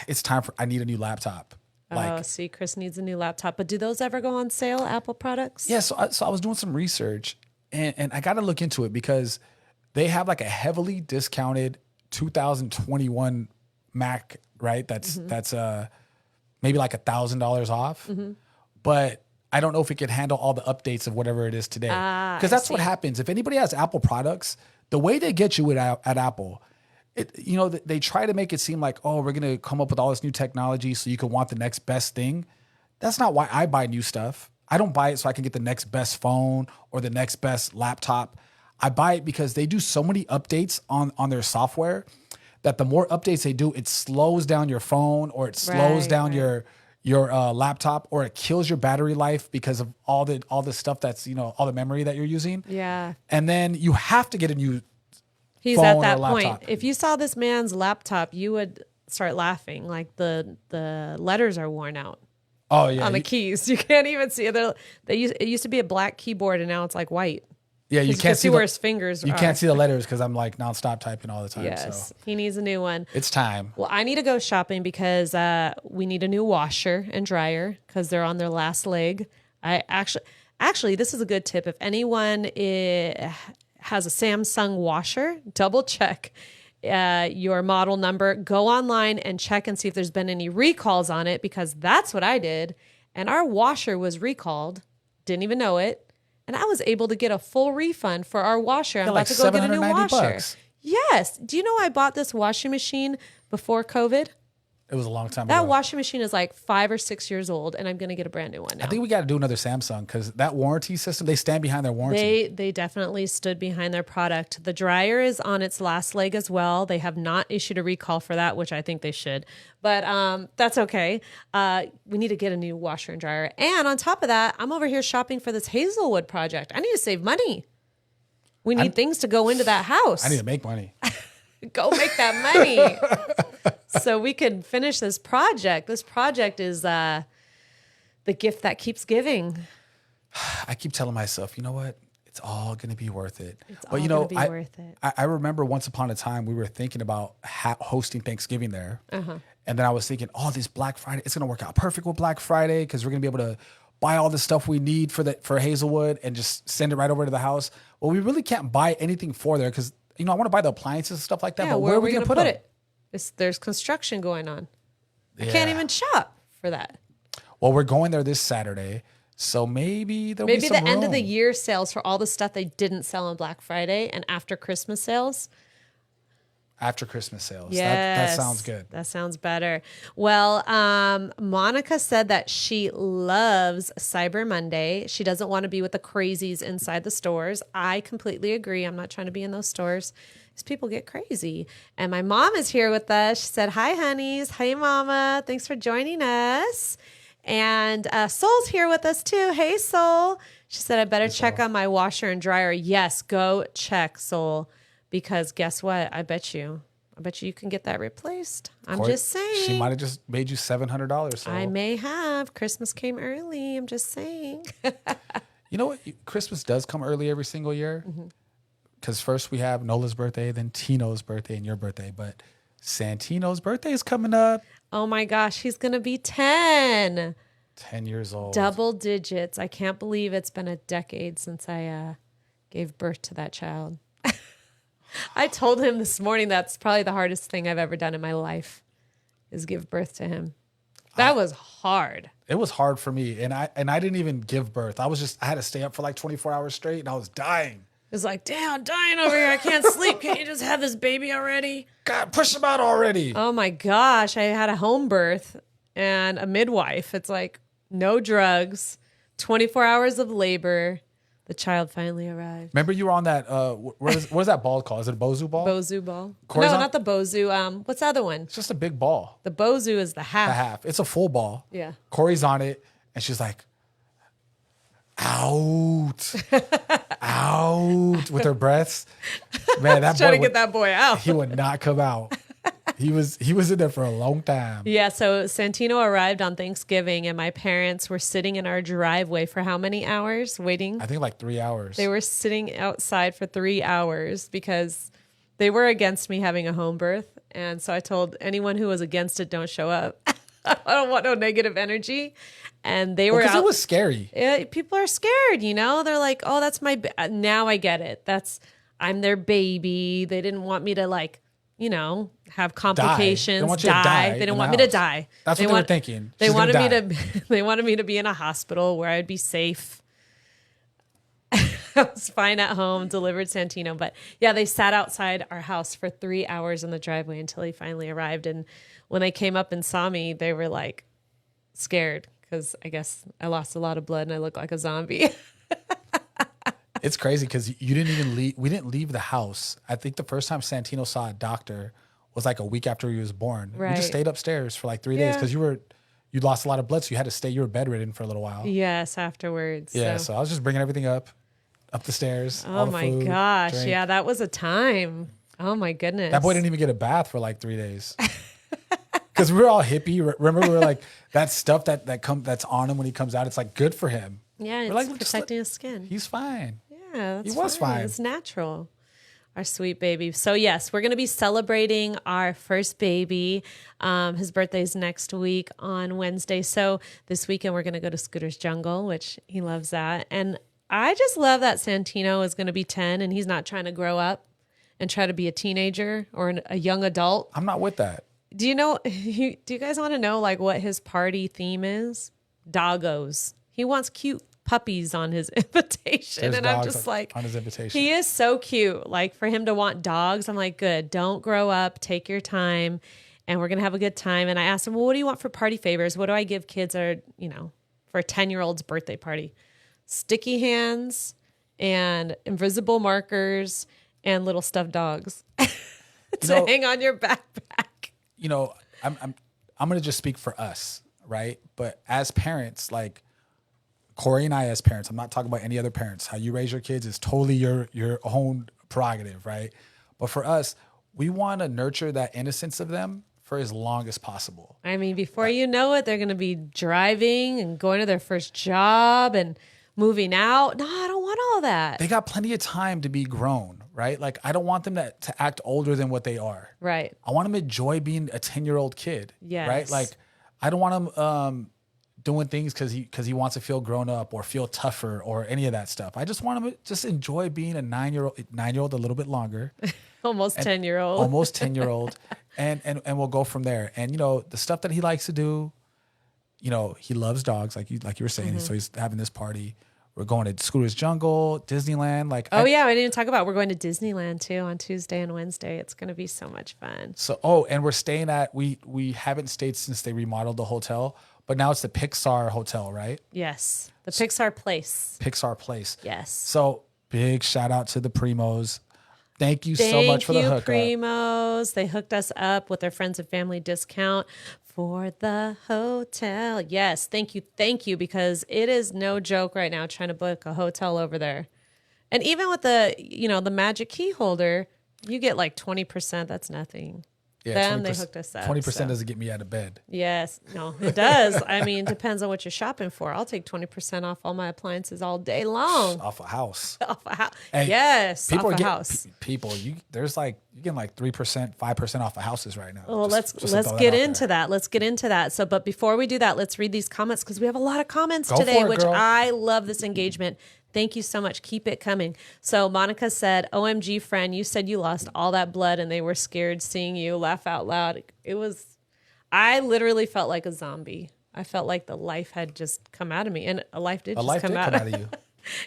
It's time I need a new laptop. See, Chris needs a new laptop. But do those ever go on sale, Apple products? Yeah, so I was doing some research, and I got to look into it because they have like a heavily discounted 2021 Mac, right? That's maybe like $1,000 off. But I don't know if it can handle all the updates of whatever it is today. Because that's what happens. If anybody has Apple products, the way they get you at Apple, they try to make it seem like, oh, we're going to come up with all this new technology so you can want the next best thing. That's not why I buy new stuff. I don't buy it so I can get the next best phone or the next best laptop. I buy it because they do so many updates on their software that the more updates they do, it slows down your phone or it slows down your laptop, or it kills your battery life because of all the stuff that's, all the memory that you're using. Yeah. And then you have to get a new He's phone at that or laptop. point. If you saw this man's laptop, you would start laughing. Like the letters are worn out. Oh yeah. On the keys. You can't even see it. It used to be a black keyboard and now it's like white. Yeah, you can't see where his fingers are. You can't see the letters because I'm like nonstop typing all the time. Yes, so. he needs a new one. It's time. Well, I need to go shopping because we need a new washer and dryer because they're on their last leg. I actually, this is a good tip. If anyone has a Samsung washer, double check your model number. Go online and check and see if there's been any recalls on it, because that's what I did. And our washer was recalled. Didn't even know it. And I was able to get a full refund for our washer. I'm about to go get a new washer. $790. Yes. Do you know I bought this washing machine before COVID? It was a long time That ago. washing machine is like 5 or 6 years old, and I'm going to get a brand new one now. I think we got to do another Samsung because that warranty system, they stand behind their warranty. They definitely stood behind their product. The dryer is on its last leg as well. They have not issued a recall for that, which I think they should. But that's okay. We need to get a new washer and dryer. And on top of that, I'm over here shopping for this Hazelwood project. I need to save money. We need things to go into that house. I need to make money. Go make that money so we can finish this project. This project is the gift that keeps giving. I keep telling myself, you know what? It's all going to be worth it. It's all going to be worth it. I remember once upon a time we were thinking about hosting Thanksgiving there. And then I was thinking, oh, this Black Friday, it's going to work out perfect with Black Friday because we're going to be able to buy all the stuff we need for Hazelwood and just send it right over to the house. Well, we really can't buy anything for there because I want to buy the appliances and stuff like that. Yeah, but where are we going to put them? it? There's construction going on. I can't even shop for that. Well, we're going there this Saturday, so maybe there'll be some the end of room. the year sales for all the stuff they didn't sell on Black Friday and after Christmas sales. After Christmas sales. Yes, that sounds good. That sounds better. Well, Monica said that she loves Cyber Monday. She doesn't want to be with the crazies inside the stores. I completely agree. I'm not trying to be in those stores. These people get crazy. And my mom is here with us. She said, hi, honeys. Hey, mama. Thanks for joining us. And Soul's here with us too. Hey, Soul. She said, I better check on my washer and dryer. Yes, go check, Soul. Because guess what? I bet you can get that replaced. I'm just saying. She might have just made you $700. So. I may have. Christmas came early. I'm just saying. You know what? Christmas does come early every single year. Because first we have Nola's birthday, then Tino's birthday, and your birthday. But Santino's birthday is coming up. Oh my gosh, he's going to be 10. 10 years old. Double digits. I can't believe it's been a decade since I gave birth to that child. I told him this morning that's probably the hardest thing I've ever done in my life is give birth to him. That was hard. It was hard for me. And I didn't even give birth. I had to stay up for like 24 hours straight and I was dying. It was like, damn, I'm dying over here. I can't sleep. Can't you just have this baby already? God, push him out already. Oh my gosh. I had a home birth and a midwife. It's like no drugs, 24 hours of labor. The child finally arrived. Remember you were on that, what is that ball called? Is it a Bozu ball? Bozu ball. Cori's No, on? not the Bozu. What's the other one? It's just a big ball. The Bozu is the half. A half. It's a full ball. Yeah. Cori's on it and she's like, out. Out with her breaths. Man, that Trying boy to get that boy out. he would not come out. He was in there for a long time. Yeah, so Santino arrived on Thanksgiving and my parents were sitting in our driveway for how many hours waiting? I think like 3 hours. They were sitting outside for 3 hours because they were against me having a home birth. And so I told anyone who was against it, don't show up. I don't want no negative energy. And they were because out. it was scary. People are scared, They're like, oh, that's now I get it. I'm their baby. They didn't want me to have complications, They don't want you to die They didn't in want the me to house. die. That's what they were thinking. They She's gonna wanted me die. to. They wanted me to be in a hospital where I'd be safe. I was fine at home, delivered Santino. But yeah, they sat outside our house for 3 hours in the driveway until he finally arrived. And when they came up and saw me, they were like scared because I guess I lost a lot of blood and I look like a zombie. It's crazy because you didn't even leave. We didn't leave the house. I think the first time Santino saw a doctor was like a week after he was born. We Right. just stayed upstairs for like 3 days because you lost a lot of blood, so you had to stay. You were bedridden for a little while. Yes, afterwards. Yeah, So. so I was just bringing everything up the stairs. Oh all the my food, gosh. drink. Yeah, that was a time. Oh my goodness. That boy didn't even get a bath for like 3 days. Because we were all hippie. Remember, we were like, that stuff that's on him when he comes out, it's like good for him. Yeah, it's We're like, protecting his skin. He's fine. Yeah, that's He was fine. It's natural. Our sweet baby. So yes, we're going to be celebrating our first baby. His birthday's next week on Wednesday. So this weekend we're going to go to Scooter's Jungle, which he loves that. And I just love that Santino is going to be 10 and he's not trying to grow up and try to be a teenager or a young adult. I'm not with that. Do you know, do you guys want to know like what his party theme is? Doggos. He wants cute puppies on his invitation. There's and I'm dogs just like, on his invitation. he is so cute. Like for him to want dogs, I'm like, good. Don't grow up. Take your time. And we're going to have a good time. And I asked him, well, what do you want for party favors? What do I give kids for a 10-year-old's birthday party? Sticky hands and invisible markers and little stuffed dogs to hang on your backpack. I'm going to just speak for us, right? But as parents, like Cori and I as parents, I'm not talking about any other parents. How you raise your kids is totally your own prerogative, right? But for us, we want to nurture that innocence of them for as long as possible. I mean, before you know it, they're going to be driving and going to their first job and moving out. No, I don't want all that. They got plenty of time to be grown, right? Like I don't want them to act older than what they are. Right. I want them to enjoy being a 10-year-old kid. Yes. Right? Like I don't want them doing things because he wants to feel grown up or feel tougher or any of that stuff. I just want him to just enjoy being a 9-year-old a little bit longer. Almost 10-year-old. Almost 10-year-old. And we'll go from there. And the stuff that he likes to do, he loves dogs, like you were saying. Mm-hmm. So he's having this party. We're going to Scooter's Jungle, Disneyland. Yeah, I didn't talk about we're going to Disneyland too on Tuesday and Wednesday. It's going to be so much fun. So and we're staying at we haven't stayed since they remodeled the hotel, but now it's the Pixar hotel, right? Yes, the Pixar Place. Pixar Place. Yes. So big shout out to the Primos. Thank you so much for the hookup. Primos. They hooked us up with their friends and family discount for the hotel. Yes, thank you, because it is no joke right now trying to book a hotel over there. And even with the magic key holder, you get like 20%. That's nothing. Yeah, they hooked us up. 20% doesn't get me out of bed. Yes, no, it does. I mean, it depends on what you're shopping for. I'll take 20% off all my appliances all day long. Off a house. Off a house. Hey, Yes, people off are a getting, house. People, you getting like 3%, 5% off of houses right now. Well, Just let's to throw get out into there. that. Let's get into that. So, but before we do that, let's read these comments because we have a lot of comments Go today, for it, which girl. I love this engagement. Thank you so much. Keep it coming. So Monica said, OMG friend, you said you lost all that blood and they were scared seeing you laugh out loud. I literally felt like a zombie. I felt like the life had just come out of me and a life did just come out of you. and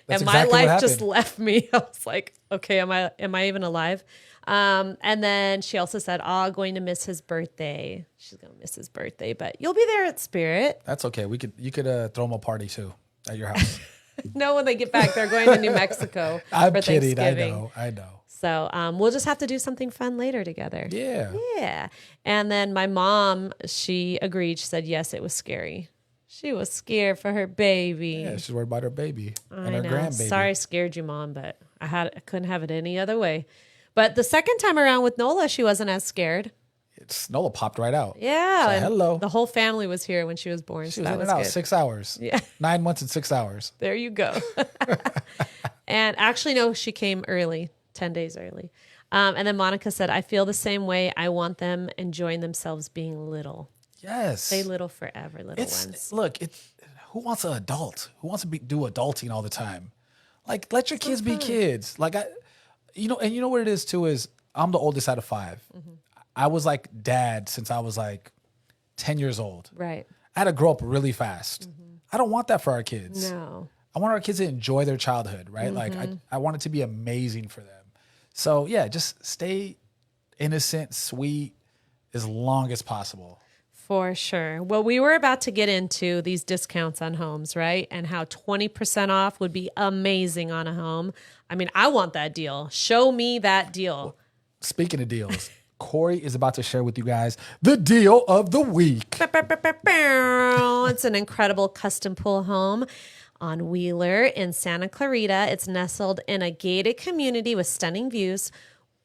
That's my exactly what life just happened. left me. I was like, okay, am I even alive? And then she also said, going to miss his birthday. She's going to miss his birthday, but you'll be there at Spirit. That's okay. You could throw them a party too at your house. No, when they get back, they're going to New Mexico I'm for kidding. Thanksgiving. I know. So we'll just have to do something fun later together. Yeah. Yeah. And then my mom, she agreed. She said, yes, it was scary. She was scared for her baby. Yeah, she's worried about her baby and her I know. grandbaby. Sorry I scared you, Mom, but I couldn't have it any other way. But the second time around with Nola, she wasn't as scared. Nola popped right out. Yeah. So, and hello. The whole family was here when she was born. She So was that in was and out good. 6 hours. Yeah. 9 months and 6 hours. There you go. And actually, no, she came early, 10 days early. And then Monica said, I feel the same way. I want them enjoying themselves being little. Yes. Stay little forever, little ones. Look, who wants an adult? Who wants to do adulting all the time? Like, let your kids be kids. Like, you know what it is too is I'm the oldest out of 5. Mm-hmm. I was like dad since I was like 10 years old. Right. I had to grow up really fast. I don't want that for our kids. No. I want our kids to enjoy their childhood, right? Like I want it to be amazing for them. So yeah, just stay innocent, sweet, as long as possible. For sure. Well, we were about to get into these discounts on homes, right? And how 20% off would be amazing on a home. I mean, I want that deal. Show me that deal. Speaking of deals, Cori is about to share with you guys the deal of the week. It's an incredible custom pool home on Wheeler in Santa Clarita. It's nestled in a gated community with stunning views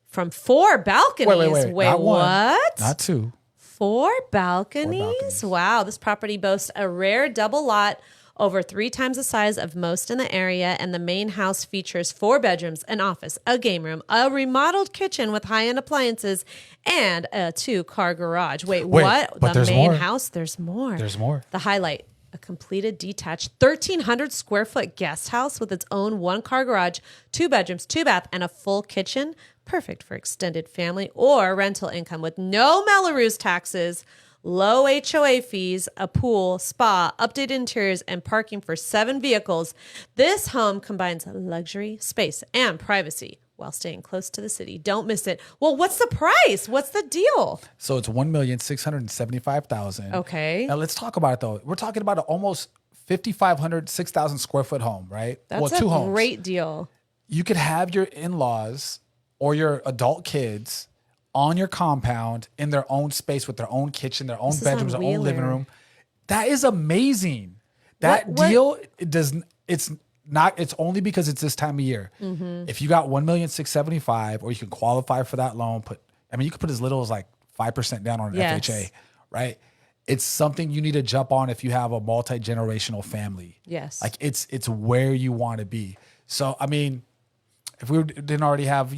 from 4 balconies. Wait. Not what? one, not 2. 4 balconies? Wow. This property boasts a rare double lot over 3 times the size of most in the area, and the main house features 4 bedrooms, an office, a game room, a remodeled kitchen with high-end appliances, and a 2-car garage. Wait, what? But the main more. house? There's more. There's more. The highlight, a completed detached 1,300 square foot guest house with its own 1-car garage, 2 bedrooms, 2 bath, and a full kitchen. Perfect for extended family or rental income with no Melrose taxes, low HOA fees, a pool, spa, updated interiors, and parking for 7 vehicles. This home combines luxury, space, and privacy while staying close to the city. Don't miss it. Well, what's the price? What's the deal? So it's $1,675,000. Okay. Now let's talk about it though. We're talking about an almost 5,500, 6,000 square foot home, right? That's two a homes. great deal. You could have your in-laws or your adult kids on your compound in their own space with their own kitchen, their own This is bedrooms, on their own living Wheeler. room. That is amazing. That What- deal, it's only because it's this time of year. If you got $1,675,000 or you can qualify for that loan, you could put as little as like 5% down on an Yes. FHA, right? It's something you need to jump on if you have a multi-generational family. Yes. Like it's where you want to be. So, I mean, if we didn't already have,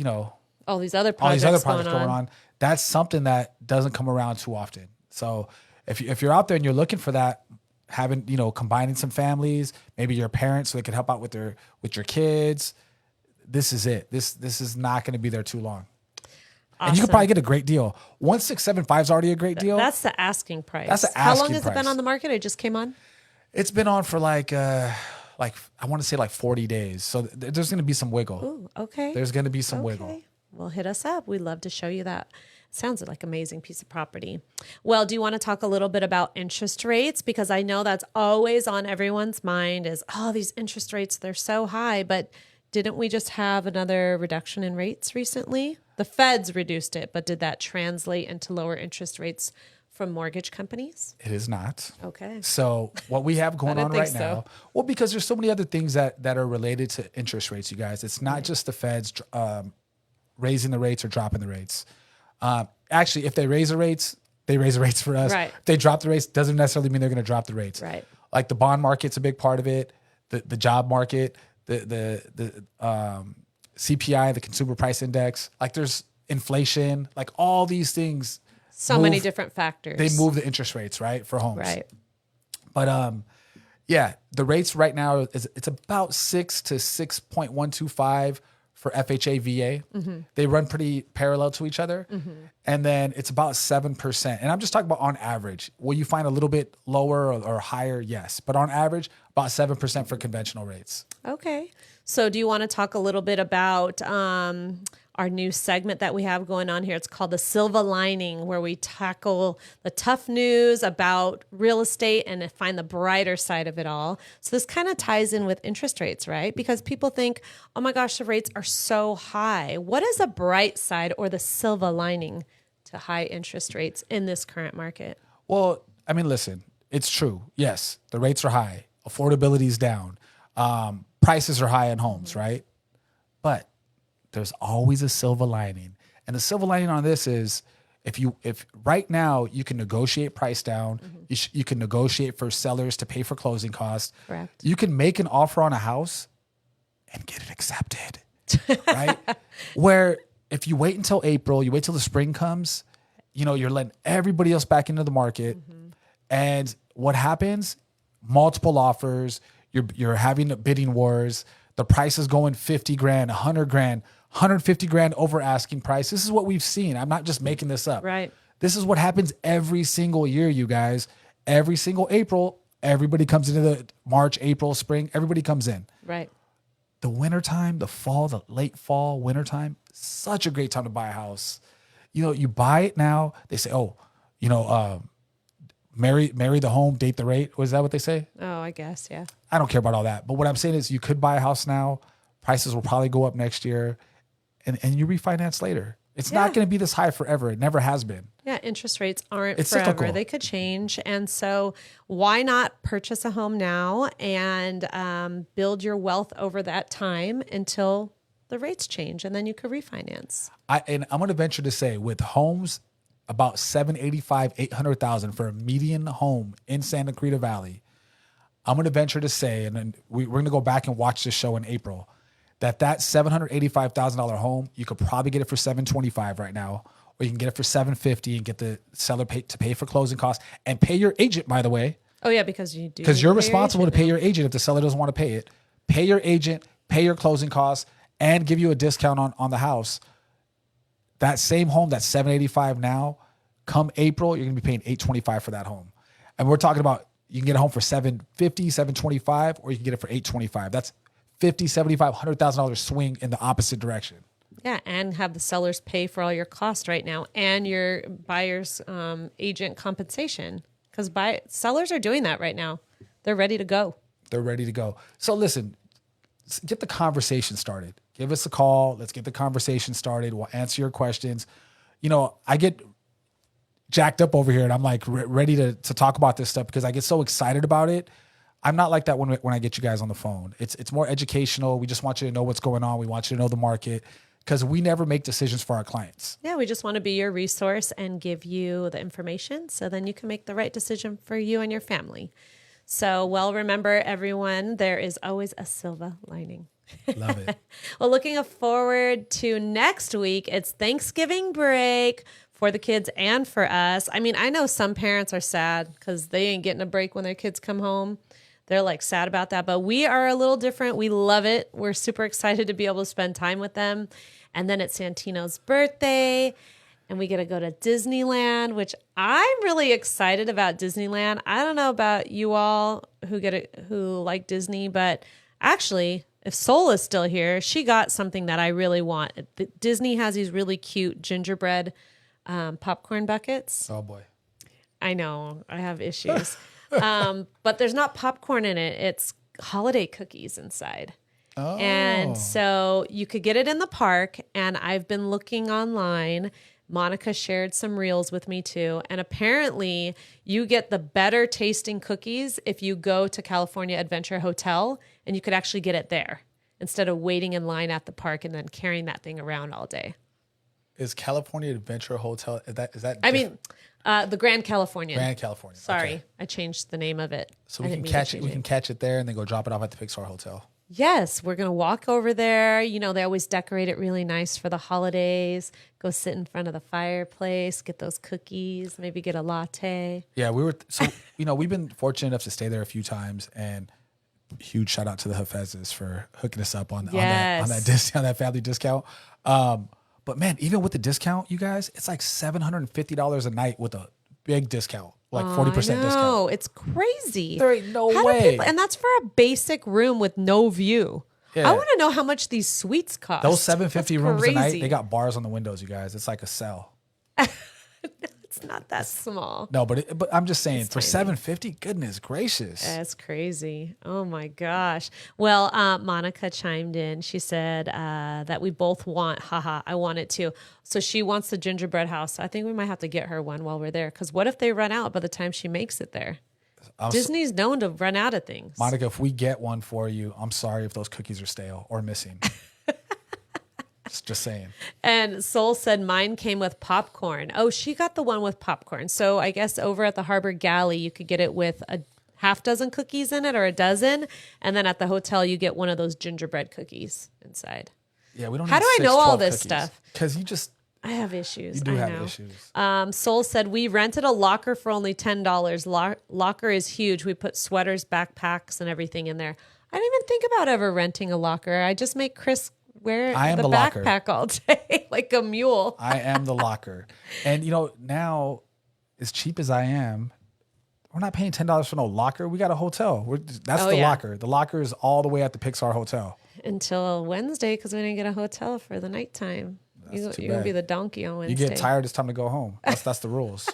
all these other all projects, these other projects going on, that's something that doesn't come around too often. So if you're out there and you're looking for that, having, combining some families, maybe your parents so they can help out with your kids, this is it. This is not going to be there too long. Awesome. And you could probably get a great deal. 1,675 is already a great deal. That's the asking price. That's the How long asking has it been price. on the market? It just came on? It's been on for like I want to say like 40 days. So there's going to be some wiggle. Ooh, okay. There's going to be some wiggle. Okay. Well, hit us up. We'd love to show you that. Sounds like an amazing piece of property. Well, do you want to talk a little bit about interest rates? Because I know that's always on everyone's mind is, these interest rates, they're so high. But didn't we just have another reduction in rates recently? The feds reduced it, but did that translate into lower interest rates from mortgage companies? It is not. Okay. So what we have going I on didn't right think so. now, well, because there's so many other things that are related to interest rates, you guys. It's not just the feds raising the rates or dropping the rates. Actually, if they raise the rates, they raise the rates for us. Right. If they drop the rates, doesn't necessarily mean they're going to drop the rates. Right. Like the bond market's a big part of it. The job market, the CPI, the consumer price index. Like there's inflation. Like all these things. So many different factors. They move the interest rates, right, for homes. Right. But yeah, the rates right now it's about 6 to 6.125 for FHA VA. They run pretty parallel to each other, and then it's about 7%. And I'm just talking about on average. Will you find a little bit lower or higher? Yes, but on average, about 7% for conventional rates. Okay. So do you want to talk a little bit about our new segment that we have going on here? It's called the Silver Lining, where we tackle the tough news about real estate and find the brighter side of it all. So this kind of ties in with interest rates, right? Because people think, oh my gosh, the rates are so high. What is a bright side or the silver lining to high interest rates in this current market? Well, I mean, listen, it's true. Yes, the rates are high. Affordability is down. Prices are high in homes, right? But there's always a silver lining. And the silver lining on this is if right now you can negotiate price down, you can negotiate for sellers to pay for closing costs. Correct. You can make an offer on a house and get it accepted, right? Where if you wait until April, you wait till the spring comes, you're letting everybody else back into the market. And what happens? Multiple offers. You're having bidding wars. The price is going $50,000, $100,000, 150 grand over asking price. This is what we've seen. I'm not just making this up. Right. This is what happens every single year, you guys. Every single April, everybody comes into the March, April, spring. Everybody comes in. Right. The wintertime, the fall, the late fall, wintertime, such a great time to buy a house. You know, you buy it now. They say, oh, you know, marry the home, date the rate. Was that what they say? Oh, I guess, yeah. I don't care about all that. But what I'm saying is you could buy a house now. Prices will probably go up next year and you refinance later. It's not going to be this high forever. It never has been. Yeah, interest rates aren't It's forever. cyclical. They could change. And so why not purchase a home now and build your wealth over that time until the rates change, and then you could refinance. And I'm going to venture to say with homes about 785, 800,000 for a median home in Santa Cruz Valley, I'm going to venture to say, and then we're going to go back and watch this show in April, that $785,000 home, you could probably get it for $725 right now, or you can get it for $750 and get the seller to pay for closing costs and pay your agent, by the way. Oh yeah, because you do. Because you're responsible to pay your agent if the seller doesn't want to pay it. Pay your agent, pay your closing costs, and give you a discount on the house. That same home, that's $785 now, come April, you're going to be paying $825 for that home. And we're talking about you can get a home for $750, $725, or you can get it for $825. That's $50, $75, $100,000 swing in the opposite direction. Yeah, and have the sellers pay for all your costs right now and your buyer's agent compensation, because sellers are doing that right now. They're ready to go. They're ready to go. So listen, get the conversation started. Give us a call. Let's get the conversation started. We'll answer your questions. You know, I get jacked up over here and I'm like ready to talk about this stuff because I get so excited about it. I'm not like that when I get you guys on the phone. It's more educational. We just want you to know what's going on. We want you to know the market because we never make decisions for our clients. Yeah, we just want to be your resource and give you the information so then you can make the right decision for you and your family. So, well, remember, everyone, there is always a silver lining. Love it. Well, looking forward to next week. It's Thanksgiving break for the kids and for us. I mean, I know some parents are sad because they ain't getting a break when their kids come home. They're like sad about that, but we are a little different. We love it. We're super excited to be able to spend time with them. And then it's Santino's birthday and we get to go to Disneyland, which I'm really excited about Disneyland. I don't know about you all who like Disney, but actually, if Sol is still here, she got something that I really want. Disney has these really cute gingerbread popcorn buckets. Oh boy. I know, I have issues. But there's not popcorn in it. It's holiday cookies inside. Oh. And so you could get it in the park. And I've been looking online. Monica shared some reels with me too. And apparently you get the better tasting cookies if you go to California Adventure Hotel and you could actually get it there instead of waiting in line at the park and then carrying that thing around all day. Is California Adventure Hotel, is that I mean, the Grand Californian. Grand California. Sorry, okay. I changed the name of it. So we can catch it. We can catch it there and then go drop it off at the Pixar Hotel. Yes, we're going to walk over there. You know, they always decorate it really nice for the holidays. Go sit in front of the fireplace, get those cookies, maybe get a latte. Yeah, we've been fortunate enough to stay there a few times, and huge shout out to the Hafezes for hooking us up on that family discount. But man, even with the discount, you guys, it's like $750 a night with a big discount. Like 40% discount. No, it's crazy. There ain't no way. And that's for a basic room with no view. Yeah. I want to know how much these suites cost. Those 750 rooms a night, they got bars on the windows, you guys. It's like a cell. It's not that small. No, but I'm just saying, for $750, goodness gracious. That's crazy. Oh my gosh. Well, Monica chimed in. She said that we both want, I want it too. So she wants the gingerbread house. I think we might have to get her one while we're there. Because what if they run out by the time she makes it there? Disney's known to run out of things. Monica, if we get one for you, I'm sorry if those cookies are stale or missing. Just saying. And Sol said mine came with popcorn. Oh, she got the one with popcorn. So I guess over at the Harbor Galley, you could get it with a half dozen cookies in it or a dozen. And then at the hotel, you get one of those gingerbread cookies inside. Yeah, we don't. How do I know all this stuff? Because I have issues. You do have issues. Sol said, we rented a locker for only $10. Locker is huge. We put sweaters, backpacks, and everything in there. I didn't even think about ever renting a locker. I just make Chris wear I am the the locker. backpack all day like a mule. I am the locker. And, now, as cheap as I am, we're not paying $10 for no locker. We got a hotel. That's the locker. The locker is all the way at the Pixar Hotel. Until Wednesday, because we didn't get a hotel for the nighttime. You're going to be the donkey on Wednesday. You get tired, it's time to go home. That's the rules.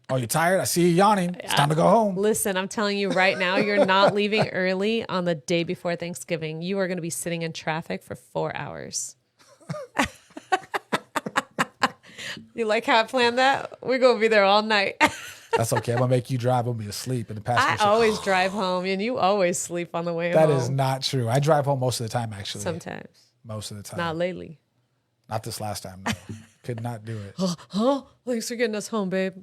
Oh, you're tired? I see you yawning. It's time to go home. Listen, I'm telling you right now, you're not leaving early on the day before Thanksgiving. You are going to be sitting in traffic for 4 hours. You like how I planned that? We're going to be there all night. That's okay. I'm going to make you drive. I'm going to be asleep in the passenger I always drive home, and you always sleep on the way home. home. That is not true. I drive home most of the time, actually. Sometimes. Most of the time. Not lately. Not this last time, no. Could not do it. Thanks for getting us home, babe.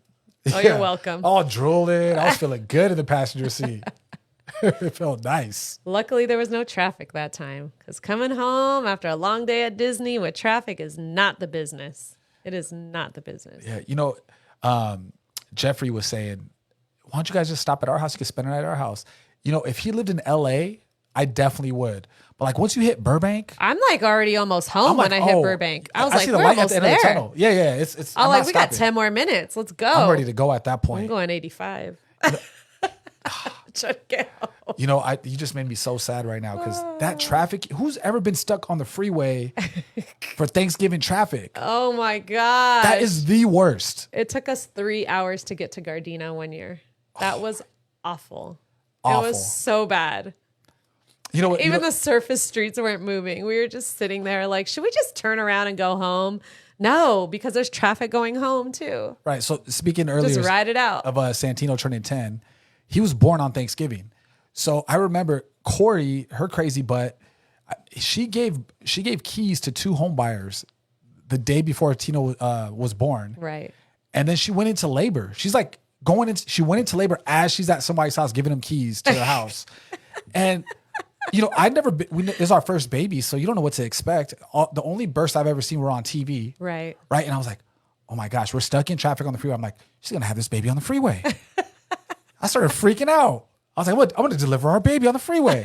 Oh, you're welcome. All drooling. I was feeling good in the passenger seat. It felt nice. Luckily, there was no traffic that time, because coming home after a long day at Disney with traffic is not the business. It is not the business. Yeah, Jeffrey was saying, why don't you guys just stop at our house? You can spend the night at our house. If he lived in LA, I definitely would. But like once you hit Burbank, I'm like already almost home when I hit Burbank. I was I like, see the we're light at almost the end of the there. tunnel. Yeah. It's. I'm like, we got stopping. 10 more minutes. Let's go. I'm ready to go at that point. I'm going 85. Try to get home. You just made me so sad right now because that traffic. Who's ever been stuck on the freeway for Thanksgiving traffic? Oh my God. That is the worst. It took us 3 hours to get to Gardena one year. That was awful. Awful. It was so bad. Even the surface streets weren't moving. We were just sitting there like, should we just turn around and go home? No, because there's traffic going home too. Right. So speaking earlier Just ride it out. of Santino turning 10, he was born on Thanksgiving. So I remember Cori, her crazy butt, she gave keys to 2 home buyers the day before Tino was born. Right. And then she went into labor. She's like she went into labor as she's at somebody's house giving them keys to their house. And I'd never been, it's our first baby, so you don't know what to expect. The only bursts I've ever seen were on TV. Right. Right. And I was like, oh my gosh, we're stuck in traffic on the freeway. I'm like, she's going to have this baby on the freeway. I started freaking out. I was like, what? I'm going to deliver our baby on the freeway.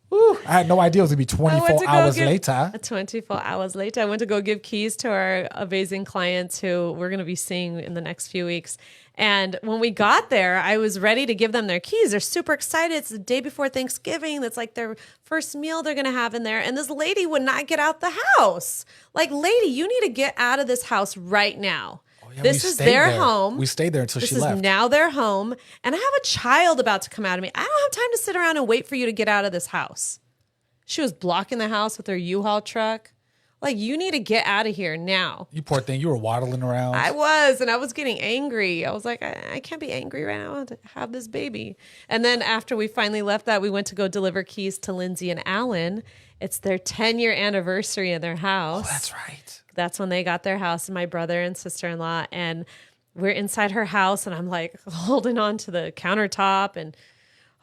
Woo. I had no idea it was going to be 24 hours later. 24 hours later, I went to go give keys to our amazing clients who we're going to be seeing in the next few weeks. And when we got there, I was ready to give them their keys. They're super excited. It's the day before Thanksgiving. That's like their first meal they're going to have in there. And this lady would not get out the house. Like, lady, you need to get out of this house right now. Yeah, this is their home. We stayed there until she left. This is now their home. And I have a child about to come out of me. I don't have time to sit around and wait for you to get out of this house. She was blocking the house with her U-Haul truck. Like, you need to get out of here now. You poor thing. You were waddling around. I was, and I was getting angry. I was like, I can't be angry right now to have this baby. And then after we finally left that, we went to go deliver keys to Lindsay and Alan. It's their 10-year anniversary in their house. Oh, that's right. That's when they got their house, and my brother and sister-in-law. And we're inside her house, and I'm like holding on to the countertop, and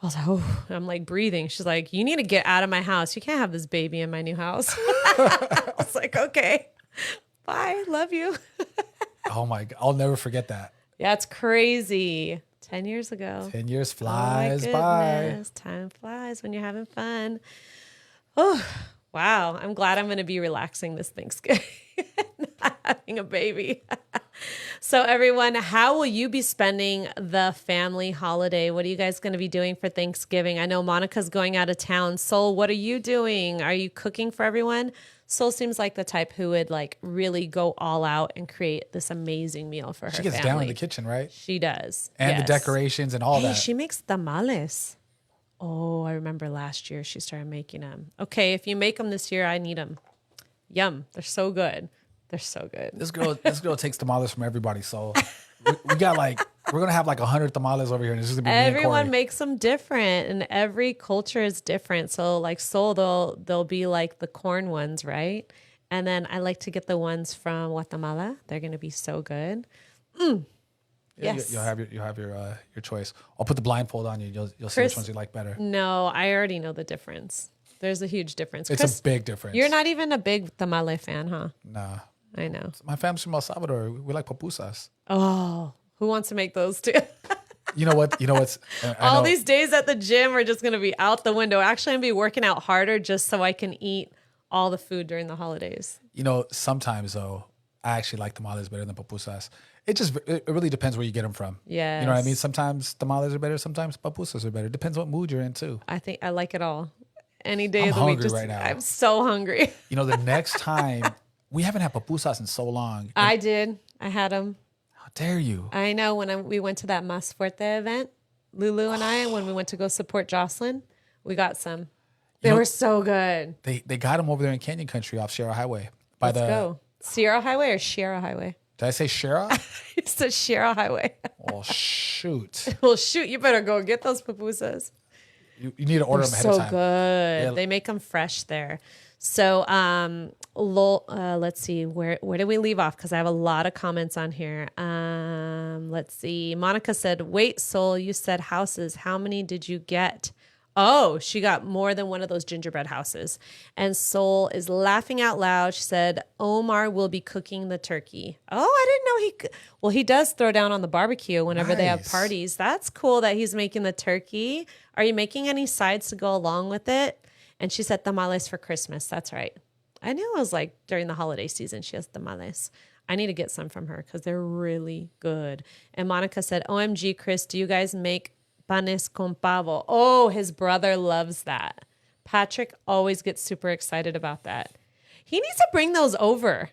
I was like, oh, I'm like breathing. She's like, you need to get out of my house. You can't have this baby in my new house. I was like, okay, bye. Love you. Oh my God. I'll never forget that. Yeah, it's crazy. 10 years ago. 10 years flies oh by. Time flies when you're having fun. Oh, wow. I'm glad I'm going to be relaxing this Thanksgiving. Not having a baby. So everyone, how will you be spending the family holiday? What are you guys going to be doing for Thanksgiving? I know Monica's going out of town. Sol, what are you doing? Are you cooking for everyone? Sol seems like the type who would like really go all out and create this amazing meal for her family. She gets down in the kitchen, right? She does. And the decorations and all that. She makes tamales. Oh, I remember last year she started making them. Okay, if you make them this year, I need them. Yum. They're so good. They're so good. This girl takes tamales from everybody. So we got like, we're going to have like 100 tamales over here. And it's just going to be everyone makes them different, and every culture is different. So like Seoul, they'll be like the corn ones, right? And then I like to get the ones from Guatemala. They're going to be so good. Yes. You'll have your choice. I'll put the blindfold on you. You'll see which ones you like better. No, I already know the difference. There's a huge difference. It's Chris, a big difference. You're not even a big tamale fan, huh? Nah. I know. My family's from El Salvador. We like pupusas. Oh, who wants to make those too? You know what? All these days at the gym are just going to be out the window. Actually, I'm going to be working out harder just so I can eat all the food during the holidays. Sometimes though, I actually like tamales better than pupusas. It really depends where you get them from. Yeah. You know what I mean? Sometimes tamales are better. Sometimes pupusas are better. Depends what mood you're in too. I think I like it all. Any day I'm of the week. hungry right now. I'm so hungry. The next time, we haven't had pupusas in so long. I did. I had them. How dare you? I know when we went to that Mas Fuerte event, Lulu and I, when we went to go support Jocelyn, we got some. They were so good. They got them over there in Canyon Country off Sierra Highway. Let's go. Sierra Highway or Sierra Highway? Did I say Sierra? It's the Sierra Highway. Oh, shoot. Well, shoot, you better go get those pupusas. You need to order them ahead of time. So good. Yeah. They make them fresh there. So let's see. Where did we leave off? Because I have a lot of comments on here. Let's see. Monica said, wait, Sol, you said houses. How many did you get? Oh, she got more than one of those gingerbread houses. And Sol is laughing out loud. She said, Omar will be cooking the turkey. Oh, I didn't know he does throw down on the barbecue whenever they have parties. That's cool that he's making the turkey. Are you making any sides to go along with it? And she said tamales for Christmas. That's right. I knew it was like during the holiday season she has tamales. I need to get some from her because they're really good. And Monica said, OMG, Chris, do you guys make panes con pavo? Oh, his brother loves that. Patrick always gets super excited about that. He needs to bring those over.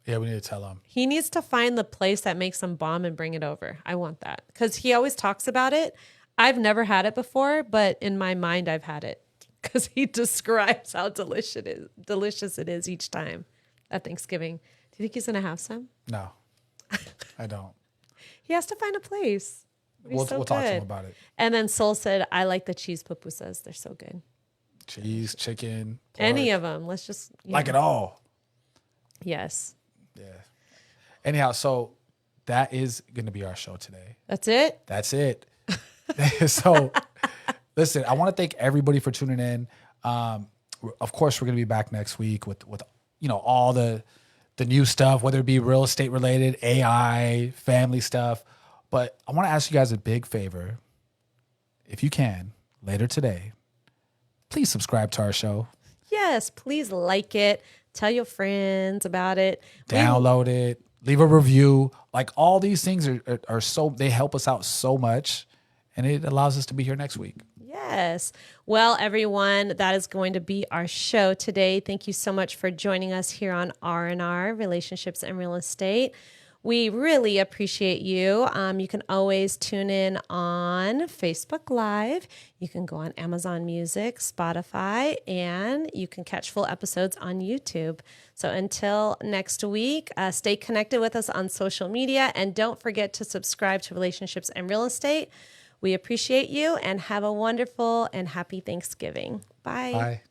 Yeah, we need to tell him. He needs to find the place that makes them bomb and bring it over. I want that because he always talks about it. I've never had it before, but in my mind, I've had it because he describes how delicious it is each time at Thanksgiving. Do you think he's going to have some? No, I don't. He has to find a place. We'll talk to him about it. And then Sol said, I like the cheese pupusas. They're so good. Cheese, chicken, pork. Any of them. Let's just... Like it all. Yes. Yeah. Anyhow, so that is going to be our show today. That's it? That's it. So, listen, I want to thank everybody for tuning in. Of course, we're going to be back next week with all the new stuff, whether it be real estate related, AI, family stuff. But I want to ask you guys a big favor. If you can, later today, please subscribe to our show. Yes, please like it. Tell your friends about it. Download it. Leave a review. Like all these things are so, they help us out so much. And it allows us to be here next week. Yes. Well, everyone, that is going to be our show today. Thank you so much for joining us here on R&R, Relationships and Real Estate. We really appreciate you. You can always tune in on Facebook Live. You can go on Amazon Music, Spotify, and you can catch full episodes on YouTube. So until next week, stay connected with us on social media. And don't forget to subscribe to Relationships and Real Estate. We appreciate you and have a wonderful and happy Thanksgiving. Bye. Bye.